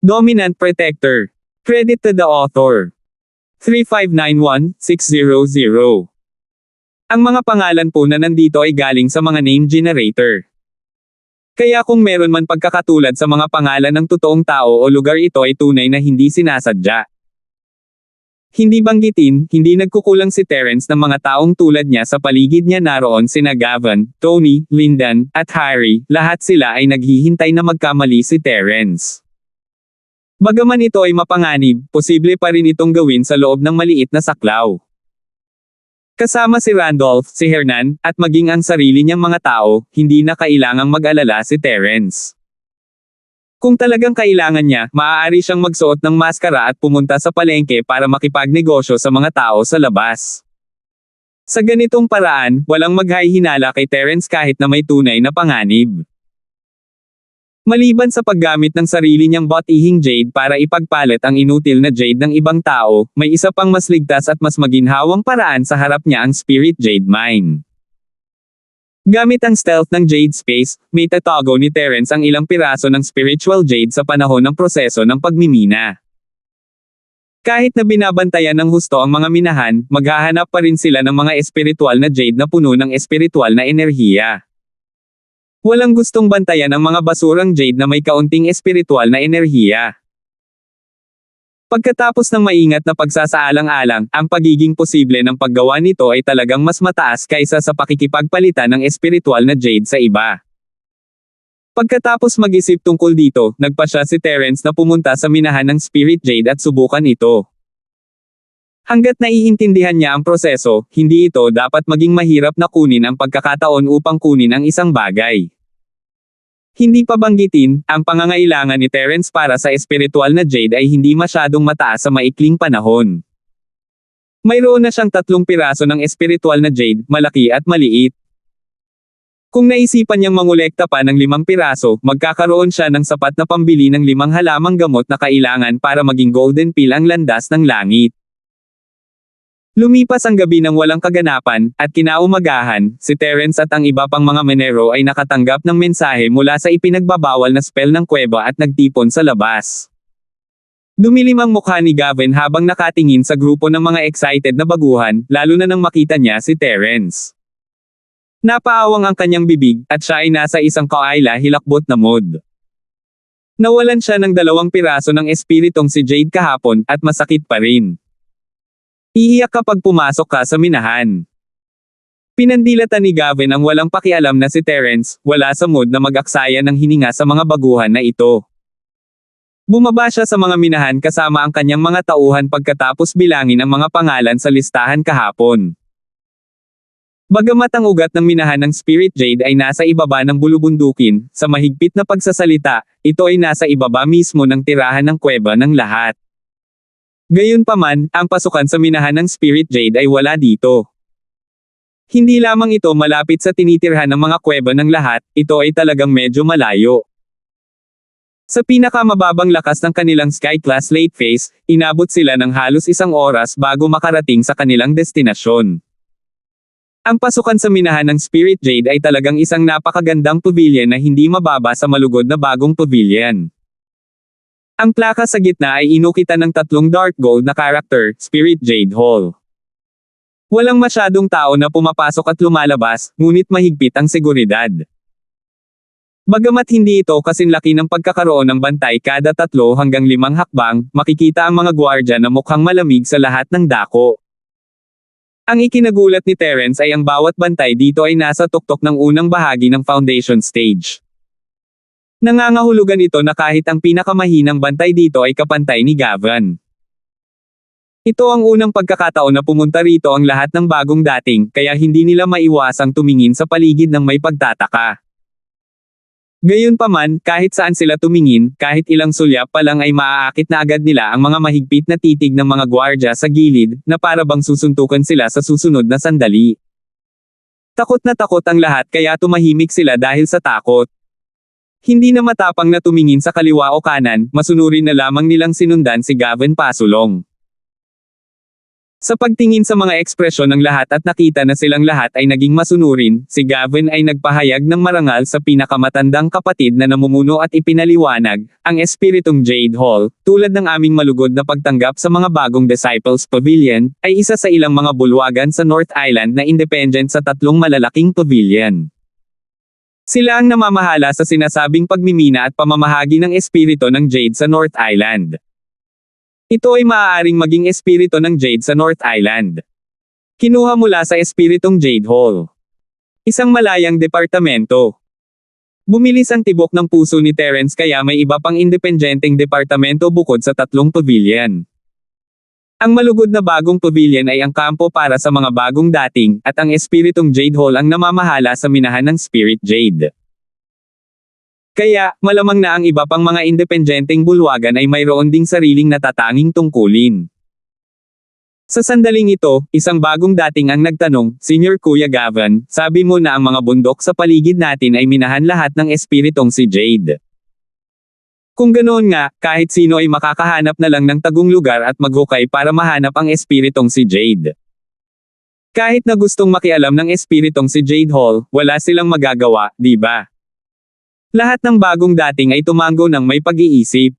Dominant Protector. Credit to the author. 3591600. Ang mga pangalan po na nandito ay galing sa mga name generator. Kaya kung meron man pagkakatulad sa mga pangalan ng totoong tao o lugar, ito ay tunay na hindi sinasadya. Hindi banggitin, hindi nagkukulang si Terence ng mga taong tulad niya sa paligid niya. Naroon sina Gavin, Tony, Lyndon, at Harry, lahat sila ay naghihintay na magkamali si Terence. Bagaman ito ay mapanganib, posible pa rin itong gawin sa loob ng maliit na saklaw. Kasama si Randolph, si Hernan, at maging ang sarili niyang mga tao, hindi na kailangang mag-alala si Terence. Kung talagang kailangan niya, maaari siyang magsuot ng maskara at pumunta sa palengke para makipagnegosyo sa mga tao sa labas. Sa ganitong paraan, walang maghahinala kay Terence kahit na may tunay na panganib. Maliban sa paggamit ng sarili niyang bot-ihing jade para ipagpalit ang inutil na jade ng ibang tao, may isa pang mas ligtas at mas maginhawang paraan sa harap niya, ang Spirit Jade Mine. Gamit ang stealth ng Jade Space, may tatago ni Terence ang ilang piraso ng spiritual jade sa panahon ng proseso ng pagmimina. Kahit na binabantayan ng husto ang mga minahan, maghahanap pa rin sila ng mga espiritual na jade na puno ng espiritual na enerhiya. Walang gustong bantayan ang mga basurang jade na may kaunting espiritual na enerhiya. Pagkatapos ng maingat na pagsasaalang-alang, ang pagiging posible ng paggawa nito ay talagang mas mataas kaysa sa pakikipagpalitan ng espiritual na jade sa iba. Pagkatapos mag-isip tungkol dito, nagpasya si Terence na pumunta sa minahan ng Spirit Jade at subukan ito. Hanggat naiintindihan niya ang proseso, hindi ito dapat maging mahirap na kunin ang pagkakataon upang kunin ang isang bagay. Hindi pa banggitin, ang pangangailangan ni Terence para sa espiritual na jade ay hindi masyadong mataas sa maikling panahon. Mayroon na siyang 3 piraso ng espiritual na jade, malaki at maliit. Kung naisipan niyang mangolekta pa ng 5 piraso, magkakaroon siya ng sapat na pambili ng 5 halamang gamot na kailangan para maging golden pill ang landas ng langit. Lumipas ang gabi ng walang kaganapan, at kinaumagahan, si Terence at ang iba pang mga menero ay nakatanggap ng mensahe mula sa ipinagbabawal na spell ng kuweba at nagtipon sa labas. Dumilim ang mukha ni Gavin habang nakatingin sa grupo ng mga excited na baguhan, lalo na nang makita niya si Terence. Napaawang ang kanyang bibig, at siya ay nasa isang kaayla hilakbot na mood. Nawalan siya ng 2 piraso ng espiritong si Jade kahapon, at masakit pa rin. Iiyak kapag pumasok ka sa minahan. Pinandilatan ni Gavin ang walang pakialam na si Terence, wala sa mood na mag-aksaya ng hininga sa mga baguhan na ito. Bumaba siya sa mga minahan kasama ang kanyang mga tauhan pagkatapos bilangin ang mga pangalan sa listahan kahapon. Bagamat ang ugat ng minahan ng Spirit Jade ay nasa ibaba ng bulubundukin, sa mahigpit na pagsasalita, ito ay nasa ibaba mismo ng tirahan ng kuweba ng lahat. Gayunpaman, ang pasukan sa minahan ng Spirit Jade ay wala dito. Hindi lamang ito malapit sa tinitirhan ng mga kuweba ng lahat, ito ay talagang medyo malayo. Sa pinakamababang lakas ng kanilang Sky Class late phase, inabot sila ng halos 1 oras bago makarating sa kanilang destinasyon. Ang pasukan sa minahan ng Spirit Jade ay talagang isang napakagandang pavilion na hindi mababa sa malugod na bagong pavilion. Ang plaka sa gitna ay inukitan ng 3 dark gold na character, Spirit Jade Hall. Walang masyadong tao na pumapasok at lumalabas, ngunit mahigpit ang seguridad. Bagamat hindi ito kasing laki ng pagkakaroon ng bantay kada 3 hanggang 5 hakbang, makikita ang mga gwardya na mukhang malamig sa lahat ng dako. Ang ikinagulat ni Terence ay ang bawat bantay dito ay nasa tuktok ng unang bahagi ng foundation stage. Nangangahulugan ito na kahit ang pinakamahinang bantay dito ay kapantay ni Gavin. Ito ang unang pagkakataon na pumunta rito ang lahat ng bagong dating, kaya hindi nila maiwasang tumingin sa paligid ng may pagtataka. Gayunpaman, kahit saan sila tumingin, kahit ilang sulyap pa lang ay maaakit na agad nila ang mga mahigpit na titig ng mga gwardya sa gilid, na para bang susuntukan sila sa susunod na sandali. Takot na takot ang lahat kaya tumahimik sila dahil sa takot. Hindi na matapang na tumingin sa kaliwa o kanan, masunurin na lamang nilang sinundan si Gavin pasulong. Sa pagtingin sa mga ekspresyon ng lahat at nakita na silang lahat ay naging masunurin, si Gavin ay nagpahayag ng marangal sa pinakamatandang kapatid na namumuno at ipinaliwanag, ang espiritong Jade Hall, tulad ng aming malugod na pagtanggap sa mga bagong Disciples Pavilion, ay isa sa ilang mga bulwagan sa North Island na independent sa 3 malalaking pavilion. Sila ang namamahala sa sinasabing pagmimina at pamamahagi ng espiritu ng Jade sa North Island. Ito ay maaaring maging espiritu ng Jade sa North Island. Kinuha mula sa espiritong Jade Hall. Isang malayang departamento. Bumilis ang tibok ng puso ni Terence kaya may iba pang independenteng departamento bukod sa 3 pavilion. Ang malugod na bagong pavilion ay ang kampo para sa mga bagong dating, at ang espiritong Jade Hall ang namamahala sa minahan ng Spirit Jade. Kaya, malamang na ang iba pang mga independenteng bulwagan ay mayroon ding sariling natatanging tungkulin. Sa sandaling ito, isang bagong dating ang nagtanong, Senior Kuya Gavin, sabi mo na ang mga bundok sa paligid natin ay minahan lahat ng espiritong si Jade. Kung ganoon nga, kahit sino ay makakahanap na lang ng tagong lugar at maghukay para mahanap ang espiritong si Jade. Kahit na gustong makialam ng espiritong si Jade Hall, wala silang magagawa, di ba? Lahat ng bagong dating ay tumango ng may pag-iisip.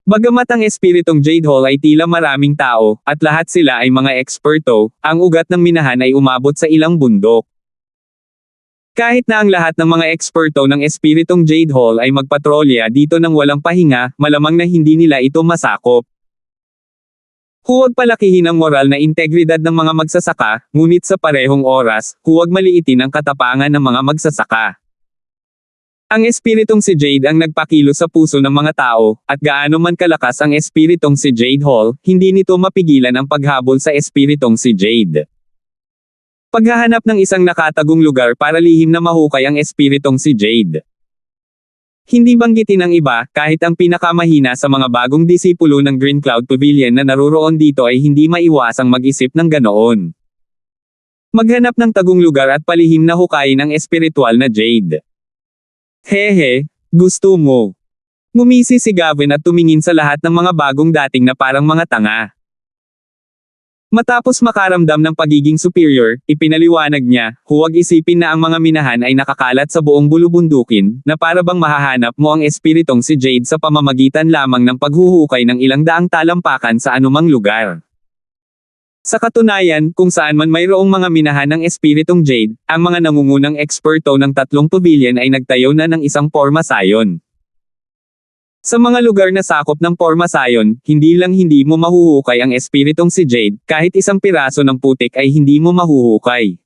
Bagamat ang espiritong Jade Hall ay tila maraming tao, at lahat sila ay mga eksperto, ang ugat ng minahan ay umabot sa ilang bundok. Kahit na ang lahat ng mga eksperto ng espiritong Jade Hall ay magpatrolya dito ng walang pahinga, malamang na hindi nila ito masakop. Huwag palakihin ang moral na integridad ng mga magsasaka, ngunit sa parehong oras, huwag maliitin ang katapangan ng mga magsasaka. Ang espiritong si Jade ang nagpakilo sa puso ng mga tao, at gaano man kalakas ang espiritong si Jade Hall, hindi nito mapigilan ang paghabol sa espiritong si Jade. Paghahanap ng isang nakatagong lugar para lihim na mahukay ang espiritong si Jade. Hindi banggitin ng iba, kahit ang pinakamahina sa mga bagong disipulo ng Green Cloud Pavilion na naruroon dito ay hindi maiwasang mag-isip ng ganoon. Maghanap ng tagong lugar at palihim na hukayin ang espiritual na Jade. Hehe, gusto mo. Ngumisi si Gavin at tumingin sa lahat ng mga bagong dating na parang mga tanga. Matapos makaramdam ng pagiging superior, ipinaliwanag niya, huwag isipin na ang mga minahan ay nakakalat sa buong bulubundukin, na para bang mahahanap mo ang espiritong si Jade sa pamamagitan lamang ng paghuhukay ng ilang daang talampakan sa anumang lugar. Sa katunayan, kung saan man mayroong mga minahan ng espiritong Jade, ang mga nangungunang eksperto ng 3 pavilion ay nagtayo na ng isang porma sayon. Sa mga lugar na sakop ng porma sayon, hindi lang hindi mo mahuhukay ang espiritong si Jade, kahit isang piraso ng putik ay hindi mo mahuhukay.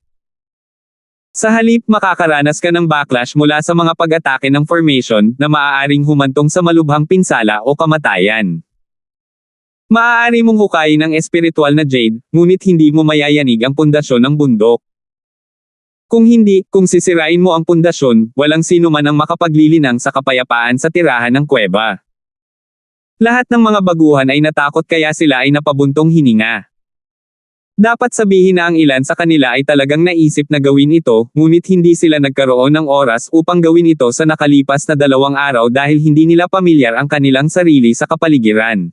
Sa halip makakaranas ka ng backlash mula sa mga pag-atake ng formation, na maaaring humantong sa malubhang pinsala o kamatayan. Maaari mong hukayin ang espiritual na Jade, ngunit hindi mo mayayanig ang pundasyon ng bundok. Kung hindi, kung sisirain mo ang pundasyon, walang sino man ang makapaglilinang sa kapayapaan sa tirahan ng kuweba. Lahat ng mga baguhan ay natakot kaya sila ay napabuntong hininga. Dapat sabihin na ang ilan sa kanila ay talagang naisip na gawin ito, ngunit hindi sila nagkaroon ng oras upang gawin ito sa nakalipas na 2 araw dahil hindi nila pamilyar ang kanilang sarili sa kapaligiran.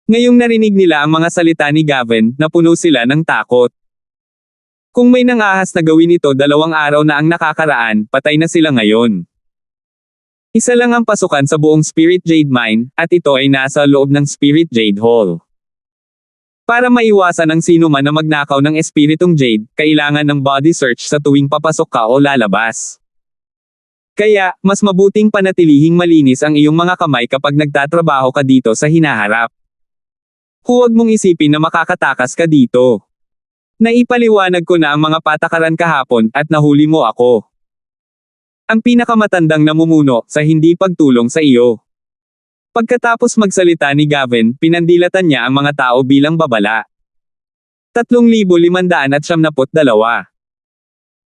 Ngayong narinig nila ang mga salita ni Gavin, napuno sila ng takot. Kung may nangahas na gawin ito 2 araw na ang nakakaraan, patay na sila ngayon. Isa lang ang pasukan sa buong Spirit Jade Mine, at ito ay nasa loob ng Spirit Jade Hall. Para maiwasan ang sino man na magnakaw ng espiritong Jade, kailangan ng body search sa tuwing papasok ka o lalabas. Kaya, mas mabuting panatilihing malinis ang iyong mga kamay kapag nagtatrabaho ka dito sa hinaharap. Huwag mong isipin na makakatakas ka dito. Naipaliwanag ko na ang mga patakaran kahapon, at nahuli mo ako. Ang pinakamatandang namumuno, sa hindi pagtulong sa iyo. Pagkatapos magsalita ni Gavin, pinandilatan niya ang mga tao bilang babala. 3,572.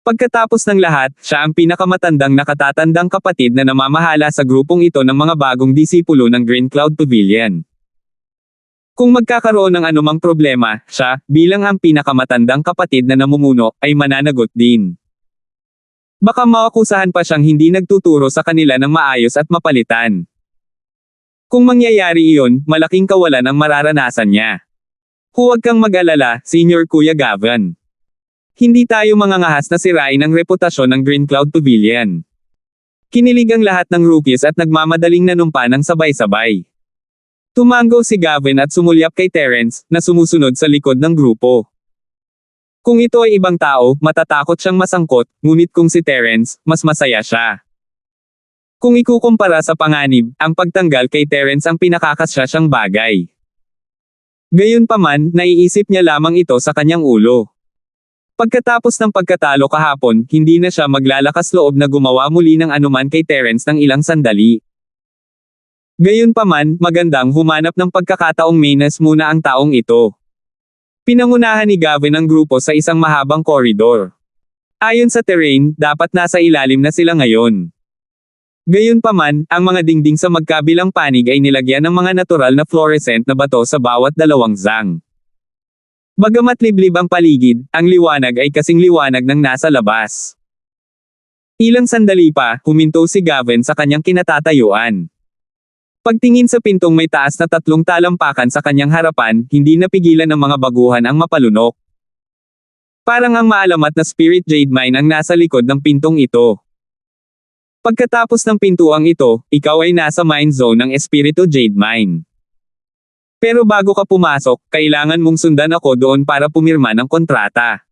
Pagkatapos ng lahat, siya ang pinakamatandang nakatatandang kapatid na namamahala sa grupong ito ng mga bagong disipulo ng Green Cloud Pavilion. Kung magkakaroon ng anumang problema, siya, bilang ang pinakamatandang kapatid na namumuno, ay mananagot din. Baka maakusahan pa siyang hindi nagtuturo sa kanila ng maayos at mapalitan. Kung mangyayari iyon, malaking kawalan ang mararanasan niya. Huwag kang mag-alala, Senior Kuya Gavin. Hindi tayo mangangahas na sirain ang reputasyon ng Green Cloud Pavilion. Kinilig ang lahat ng rookies at nagmamadaling nanumpa ng sabay-sabay. Tumango si Gavin at sumulyap kay Terence, na sumusunod sa likod ng grupo. Kung ito ay ibang tao, matatakot siyang masangkot, ngunit kung si Terence, mas masaya siya. Kung ikukumpara sa panganib, ang pagtanggal kay Terence ang pinakakasya siyang bagay. Gayunpaman, naiisip niya lamang ito sa kanyang ulo. Pagkatapos ng pagkatalo kahapon, hindi na siya maglalakas loob na gumawa muli ng anuman kay Terence ng ilang sandali. Gayunpaman, magandang humanap ng pagkakataong mainas muna ang taong ito. Pinangunahan ni Gavin ang grupo sa isang mahabang koridor. Ayon sa terrain, dapat nasa ilalim na sila ngayon. Gayunpaman, ang mga dingding sa magkabilang panig ay nilagyan ng mga natural na fluorescent na bato sa bawat dalawang zang. Bagamat liblib ang paligid, ang liwanag ay kasing liwanag ng nasa labas. Ilang sandali pa, huminto si Gavin sa kanyang kinatatayuan. Pagtingin sa pintong may taas na 3 talampakan sa kanyang harapan, hindi napigilan ng mga baguhan ang mapalunok. Parang ang maalamat na Spirit Jade Mine ang nasa likod ng pintong ito. Pagkatapos ng pintuang ito, ikaw ay nasa mine zone ng Espiritu Jade Mine. Pero bago ka pumasok, kailangan mong sundan ako doon para pumirma ng kontrata.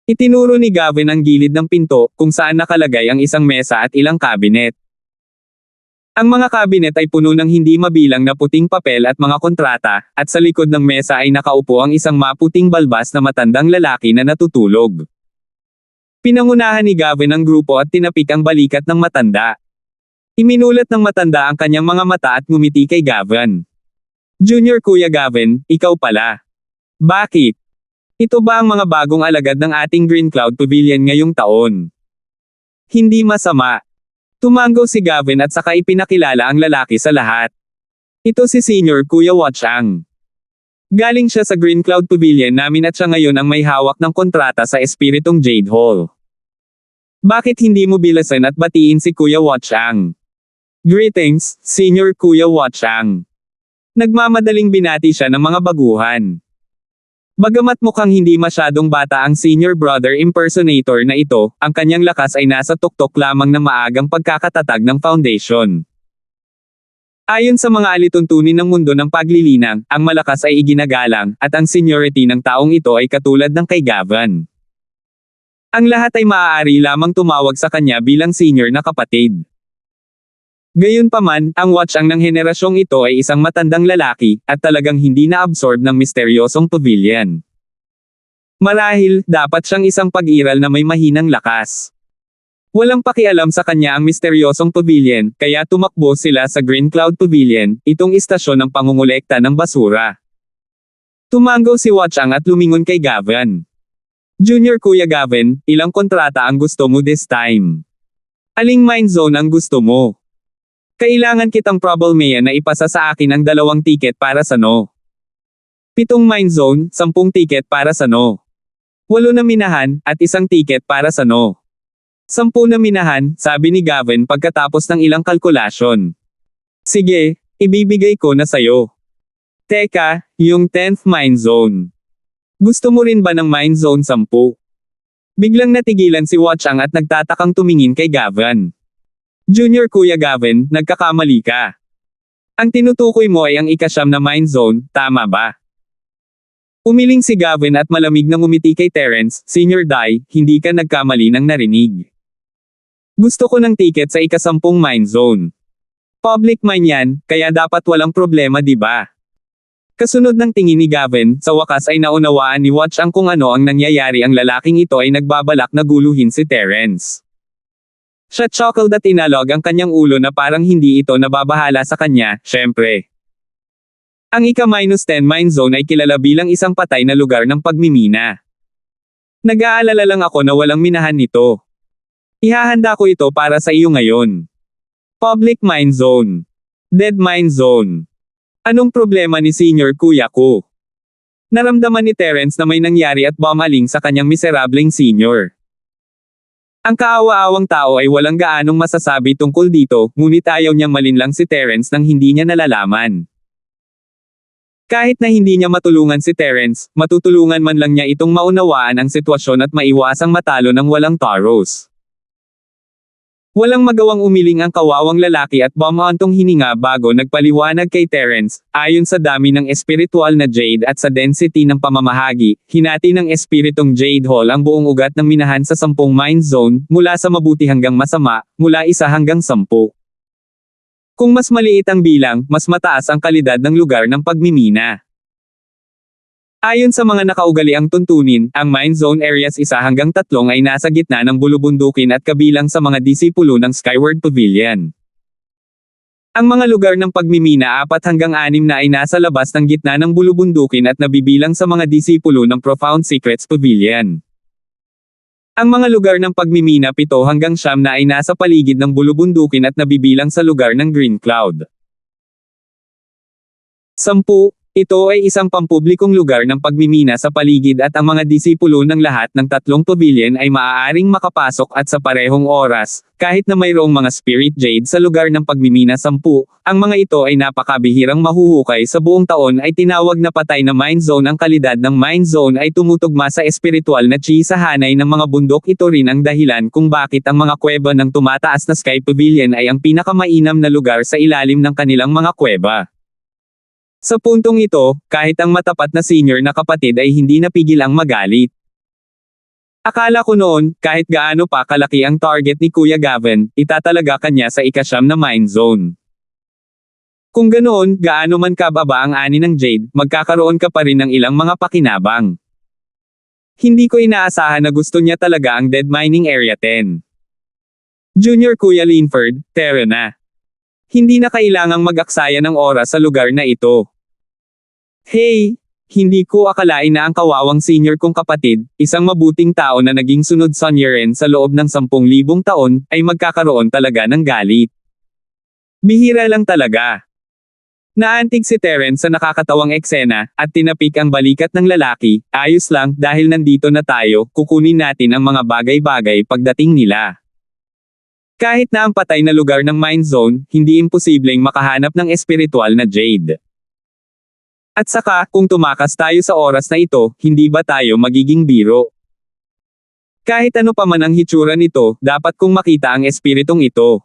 Itinuro ni Gavin ang gilid ng pinto, kung saan nakalagay ang isang mesa at ilang kabinet. Ang mga kabinet ay puno ng hindi mabilang na puting papel at mga kontrata, at sa likod ng mesa ay nakaupo ang isang maputing balbas na matandang lalaki na natutulog. Pinangunahan ni Gavin ang grupo at tinapik ang balikat ng matanda. Iminulat ng matanda ang kanyang mga mata at ngumiti kay Gavin. Junior Kuya Gavin, ikaw pala. Bakit? Ito ba ang mga bagong alagad ng ating Green Cloud Pavilion ngayong taon? Hindi masama. Tumango si Gavin at saka ipinakilala ang lalaki sa lahat. Ito si Senior Kuya Watchang. Galing siya sa Green Cloud Pavilion namin at siya ngayon ang may hawak ng kontrata sa Espiritong Jade Hall. Bakit hindi mo bilasan at batiin si Kuya Watchang? Greetings, Senior Kuya Watchang. Nagmamadaling binati siya ng mga baguhan. Bagamat mukhang hindi masyadong bata ang senior brother impersonator na ito, ang kanyang lakas ay nasa tuktok lamang na maagang pagkakatatag ng foundation. Ayon sa mga alituntunin ng mundo ng paglilinang, ang malakas ay iginagalang, at ang seniority ng taong ito ay katulad ng kay Gavin. Ang lahat ay maaari lamang tumawag sa kanya bilang senior na kapatid. Gayunpaman, ang watchang ng henerasyong ito ay isang matandang lalaki, at talagang hindi na-absorb ng misteryosong pavilion. Marahil, dapat siyang isang pag-iral na may mahinang lakas. Walang pakialam sa kanya ang misteryosong pavilion, kaya tumakbo sila sa Green Cloud Pavilion, itong istasyon ng pangungulekta ng basura. Tumango si Watchang at lumingon kay Gavin. Junior Kuya Gavin, ilang kontrata ang gusto mo this time? Aling mine zone ang gusto mo? Kailangan kitang problemayan na ipasa sa akin ang 2 tiket para sa no. 7 mine zone, 10 tiket para sa no. 8 na minahan, at 1 tiket para sa no. 10 na minahan, sabi ni Gavin pagkatapos ng ilang kalkulasyon. Sige, ibibigay ko na sayo. Teka, yung 10th mine zone. Gusto mo rin ba ng mine zone 10? Biglang natigilan si Watchang at nagtatakang tumingin kay Gavin. Junior Kuya Gavin, nagkakamali ka. Ang tinutukoy mo ay ang ika-9 na mine zone, tama ba? Umiling si Gavin at malamig na ngumiti kay Terence, Senior Dai, hindi ka nagkamali ng narinig. Gusto ko ng tiket sa ika-10 mine zone. Public mine yan, kaya dapat walang problema di ba? Kasunod ng tingin ni Gavin, sa wakas ay naunawaan ni Watch ang kung ano ang nangyayari ang lalaking ito ay nagbabalak na guluhin si Terence. Siya chuckled at inalog ang kanyang ulo na parang hindi ito nababahala sa kanya, syempre. Ang ika-10 mine zone ay kilala bilang isang patay na lugar ng pagmimina. Nag-aalala lang ako na walang minahan nito. Ihahanda ko ito para sa iyo ngayon. Public mine zone. Dead mine zone. Anong problema ni Senior Kuya ko? Naramdaman ni Terence na may nangyari at bumaling sa kanyang miserableng senior. Ang kaawa-awang tao ay walang gaanong masasabi tungkol dito, ngunit ayaw niyang malinlang si Terence nang hindi niya nalalaman. Kahit na hindi niya matulungan si Terence, matutulungan man lang niya itong maunawaan ang sitwasyon at maiwasang matalo ng walang Taros. Walang magawang umiling ang kawawang lalaki at bumantong hininga bago nagpaliwanag kay Terence. Ayon sa dami ng espiritual na Jade at sa density ng pamamahagi, hinati ng espiritong Jade Hall ang buong ugat ng minahan sa 10 mind zone, mula sa mabuti hanggang masama, mula 1 hanggang 10. Kung mas maliit ang bilang, mas mataas ang kalidad ng lugar ng pagmimina. Ayon sa mga nakaugaliang tuntunin, ang Mind Zone Areas 1 hanggang 3 ay nasa gitna ng bulubundukin at kabilang sa mga disipulo ng Skyward Pavilion. Ang mga lugar ng pagmimina 4 hanggang 6 na ay nasa labas ng gitna ng bulubundukin at nabibilang sa mga disipulo ng Profound Secrets Pavilion. Ang mga lugar ng pagmimina 7 hanggang 9 na ay nasa paligid ng bulubundukin at nabibilang sa lugar ng Green Cloud. 10. Ito ay isang pampublikong lugar ng pagmimina sa paligid at ang mga disipulo ng lahat ng 3 pavilion ay maaaring makapasok at sa parehong oras, kahit na mayroong mga spirit jade sa lugar ng pagmimina 10, ang mga ito ay napakabihirang mahuhukay sa buong taon ay tinawag na patay na mind zone. Ang kalidad ng mind zone ay tumutugma sa espiritual na chi sa hanay ng mga bundok. Ito rin ang dahilan kung bakit ang mga kuweba ng tumataas na Sky Pavilion ay ang pinakamainam na lugar sa ilalim ng kanilang mga kuweba. Sa puntong ito, kahit ang matapat na senior na kapatid ay hindi napigil ang magalit. Akala ko noon, kahit gaano pa kalaki ang target ni Kuya Gavin, itatalaga kanya sa 9 na mind zone. Kung ganoon, gaano man kababa ang ani ng Jade, magkakaroon ka pa rin ng ilang mga pakinabang. Hindi ko inaasahan na gusto niya talaga ang Dead Mining Area 10. Junior Kuya Linford, Terra na. Hindi na kailangang mag-aksaya ng oras sa lugar na ito. Hey! Hindi ko akalain na ang kawawang senior kong kapatid, isang mabuting tao na naging sunod sa Nieren sa loob ng 10,000 taon, ay magkakaroon talaga ng galit. Bihira lang talaga. Naantig si Terence sa nakakatawang eksena, at tinapik ang balikat ng lalaki. Ayos lang, dahil nandito na tayo, kukunin natin ang mga bagay-bagay pagdating nila. Kahit na ang patay na lugar ng mind zone, hindi imposibleng makahanap ng espiritual na Jade. At saka, kung tumakas tayo sa oras na ito, hindi ba tayo magiging biro? Kahit ano pa man ang hitsura nito, dapat kong makita ang espiritong ito.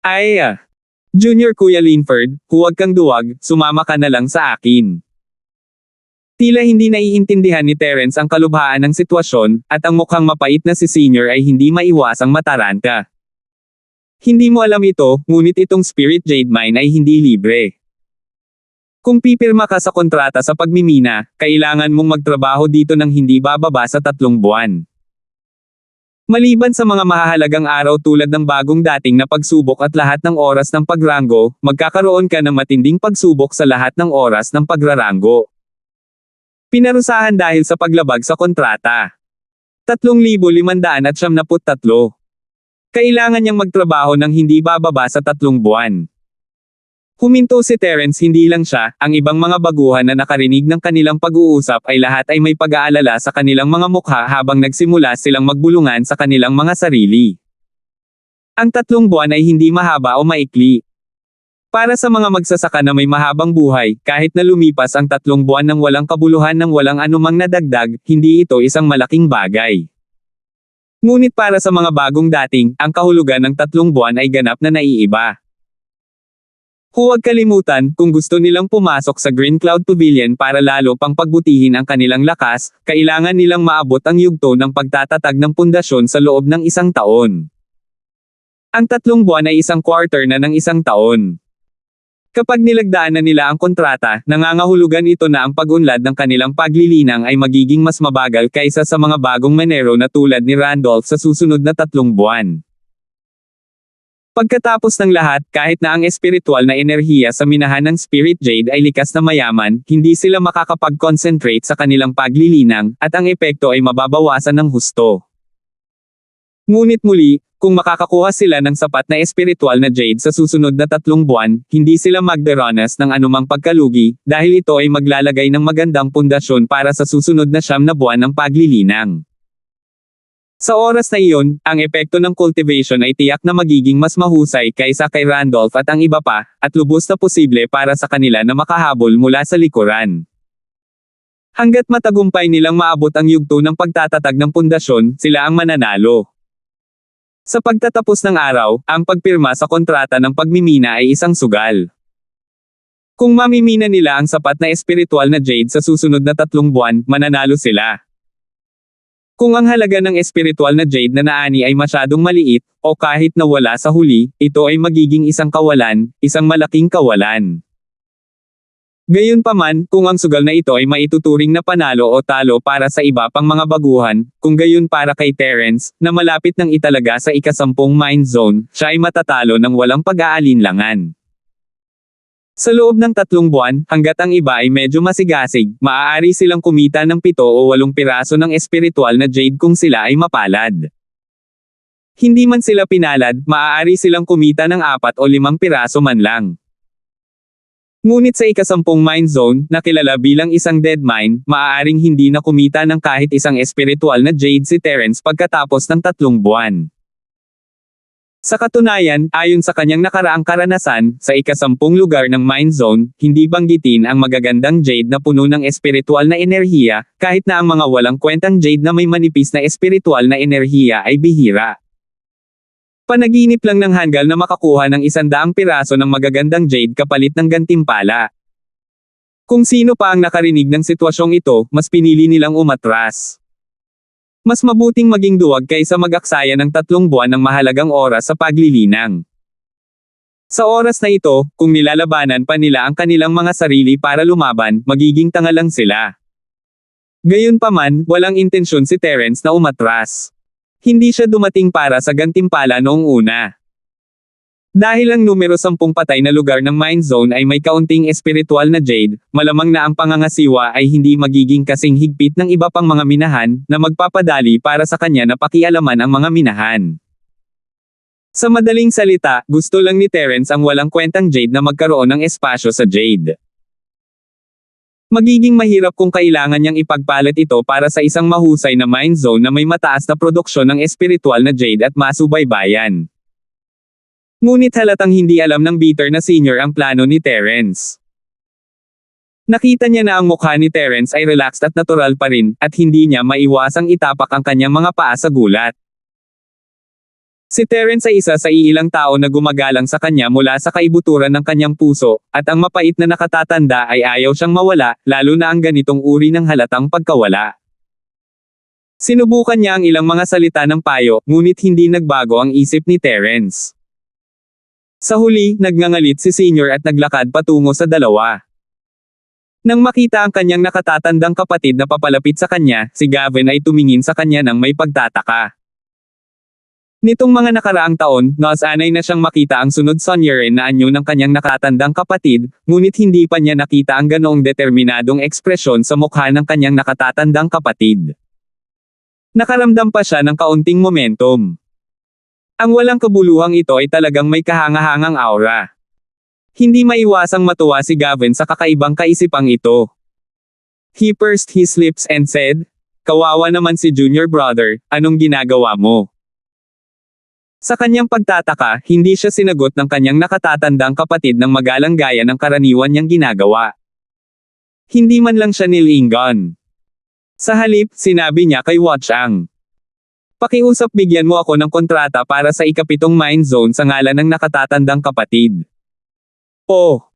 Ay, Junior Kuya Linford, huwag kang duwag, sumama ka na lang sa akin. Tila hindi naiintindihan ni Terence ang kalubhaan ng sitwasyon, at ang mukhang mapait na si Senior ay hindi maiwasang mataranta. Hindi mo alam ito, ngunit itong Spirit Jade Mine ay hindi libre. Kung pipirma ka sa kontrata sa pagmimina, kailangan mong magtrabaho dito ng hindi bababa sa 3 buwan. Maliban sa mga mahahalagang araw tulad ng bagong dating na pagsubok at lahat ng oras ng pagranggo, magkakaroon ka ng matinding pagsubok sa lahat ng oras ng pagraranggo. Pinarusahan dahil sa paglabag sa kontrata. 3,573. Kailangan niyang magtrabaho ng hindi bababa sa 3 buwan. Huminto si Terence. Hindi lang siya, ang ibang mga baguhan na nakarinig ng kanilang pag-uusap ay lahat ay may pag-aalala sa kanilang mga mukha habang nagsimula silang magbulungan sa kanilang mga sarili. Ang 3 buwan ay hindi mahaba o maikli. Para sa mga magsasaka na may mahabang buhay, kahit na lumipas ang 3 buwan ng walang kabuluhan ng walang anumang nadagdag, hindi ito isang malaking bagay. Ngunit para sa mga bagong dating, ang kahulugan ng 3 buwan ay ganap na naiiba. Huwag kalimutan, kung gusto nilang pumasok sa Green Cloud Pavilion para lalo pang pagbutihin ang kanilang lakas, kailangan nilang maabot ang yugto ng pagtatatag ng pundasyon sa loob ng 1 taon. Ang 3 buwan ay 1 quarter na ng 1 taon. Kapag nilagdaan na nila ang kontrata, nangangahulugan ito na ang pag-unlad ng kanilang paglilinang ay magiging mas mabagal kaysa sa mga bagong menero na tulad ni Randolph sa susunod na 3 buwan. Pagkatapos ng lahat, kahit na ang espiritual na enerhiya sa minahan ng Spirit Jade ay likas na mayaman, hindi sila makakapag-concentrate sa kanilang paglilinang, at ang epekto ay mababawasan ng husto. Ngunit muli, kung makakakuha sila ng sapat na espiritual na Jade sa susunod na 3 buwan, hindi sila magdaranas ng anumang pagkalugi, dahil ito ay maglalagay ng magandang pundasyon para sa susunod na 9 na buwan ng paglilinang. Sa oras na iyon, ang epekto ng cultivation ay tiyak na magiging mas mahusay kaysa kay Randolph at ang iba pa, at lubos na posible para sa kanila na makahabol mula sa likuran. Hanggat matagumpay nilang maabot ang yugto ng pagtatatag ng pundasyon, sila ang mananalo. Sa pagtatapos ng araw, ang pagpirma sa kontrata ng pagmimina ay isang sugal. Kung mamimina nila ang sapat na espiritual na jade sa susunod na 3 buwan, mananalo sila. Kung ang halaga ng espiritual na jade na naani ay masyadong maliit, o kahit na wala sa huli, ito ay magiging isang kawalan, isang malaking kawalan. Gayunpaman, kung ang sugal na ito ay maituturing na panalo o talo para sa iba pang mga baguhan, kung gayon para kay Terence, na malapit nang italaga sa ika-10 mine zone, siya ay matatalo ng walang pag-aalinlangan. Sa loob ng 3 buwan, hanggat ang iba ay medyo masigasig, maaari silang kumita ng 7 o 8 piraso ng espiritual na jade kung sila ay mapalad. Hindi man sila pinalad, maaari silang kumita ng 4 o 5 piraso man lang. Ngunit sa ika-10 mine zone, na kilala bilang isang dead mine, maaaring hindi na kumita ng kahit isang espiritual na jade si Terence pagkatapos ng 3 buwan. Sa katunayan, ayon sa kanyang nakaraang karanasan, sa ika-10 lugar ng mine zone, hindi banggitin ang magagandang jade na puno ng espiritual na enerhiya, kahit na ang mga walang kwentang jade na may manipis na espiritual na enerhiya ay bihira. Panaginip lang ng hanggal na makakuha ng 100 piraso ng magagandang jade kapalit ng gantimpala. Kung sino pa ang nakarinig ng sitwasyong ito, mas pinili nilang umatras. Mas mabuting maging duwag kaysa mag-aksaya ng 3 buwan ng mahalagang oras sa paglilinang. Sa oras na ito, kung nilalabanan pa nila ang kanilang mga sarili para lumaban, magiging tanga lang sila. Gayunpaman, walang intensyon si Terence na umatras. Hindi siya dumating para sa gantimpala noong una. Dahil ang numero 10 patay na lugar ng mine zone ay may kaunting espiritual na jade, malamang na ang pangangasiwa ay hindi magiging kasing higpit ng iba pang mga minahan, na magpapadali para sa kanya na pakialaman ang mga minahan. Sa madaling salita, gusto lang ni Terence ang walang kwentang jade na magkaroon ng espasyo sa jade. Magiging mahirap kung kailangan niyang ipagpalit ito para sa isang mahusay na mine zone na may mataas na produksyon ng espiritual na jade at masubaybayan. Ngunit halatang hindi alam ng bitter na senior ang plano ni Terence. Nakita niya na ang mukha ni Terence ay relaxed at natural pa rin, at hindi niya maiwasang itapak ang kanyang mga paa sa gulat. Si Terence ay isa sa iilang tao na gumagalang sa kanya mula sa kaibuturan ng kanyang puso, at ang mapait na nakatatanda ay ayaw siyang mawala, lalo na ang ganitong uri ng halatang pagkawala. Sinubukan niya ang ilang mga salita ng payo, ngunit hindi nagbago ang isip ni Terence. Sa huli, nagngangalit si Senior at naglakad patungo sa dalawa. Nang makita ang kanyang nakatatandang kapatid na papalapit sa kanya, si Gavin ay tumingin sa kanya ng may pagtataka. Nitong mga nakaraang taon, nasanay na siyang makita ang sunod sonyerin na anyo ng kanyang nakatandang kapatid, ngunit hindi pa niya nakita ang ganoong determinadong ekspresyon sa mukha ng kanyang nakatatandang kapatid. Nakaramdam pa siya ng kaunting momentum. Ang walang kabuluhang ito ay talagang may kahangahangang aura. Hindi maiwasang matuwa si Gavin sa kakaibang kaisipang ito. He pursed his lips and said, "Kawawa naman si junior brother, anong ginagawa mo?" Sa kanyang pagtataka, hindi siya sinagot ng kanyang nakatatandang kapatid ng magalang gaya ng karaniwan niyang ginagawa. Hindi man lang siya nilingon. Sa halip, sinabi niya kay Watchang, "Pakiusap bigyan mo ako ng kontrata para sa ika-7 mine zone sa ngalan ng nakatatandang kapatid." Oh!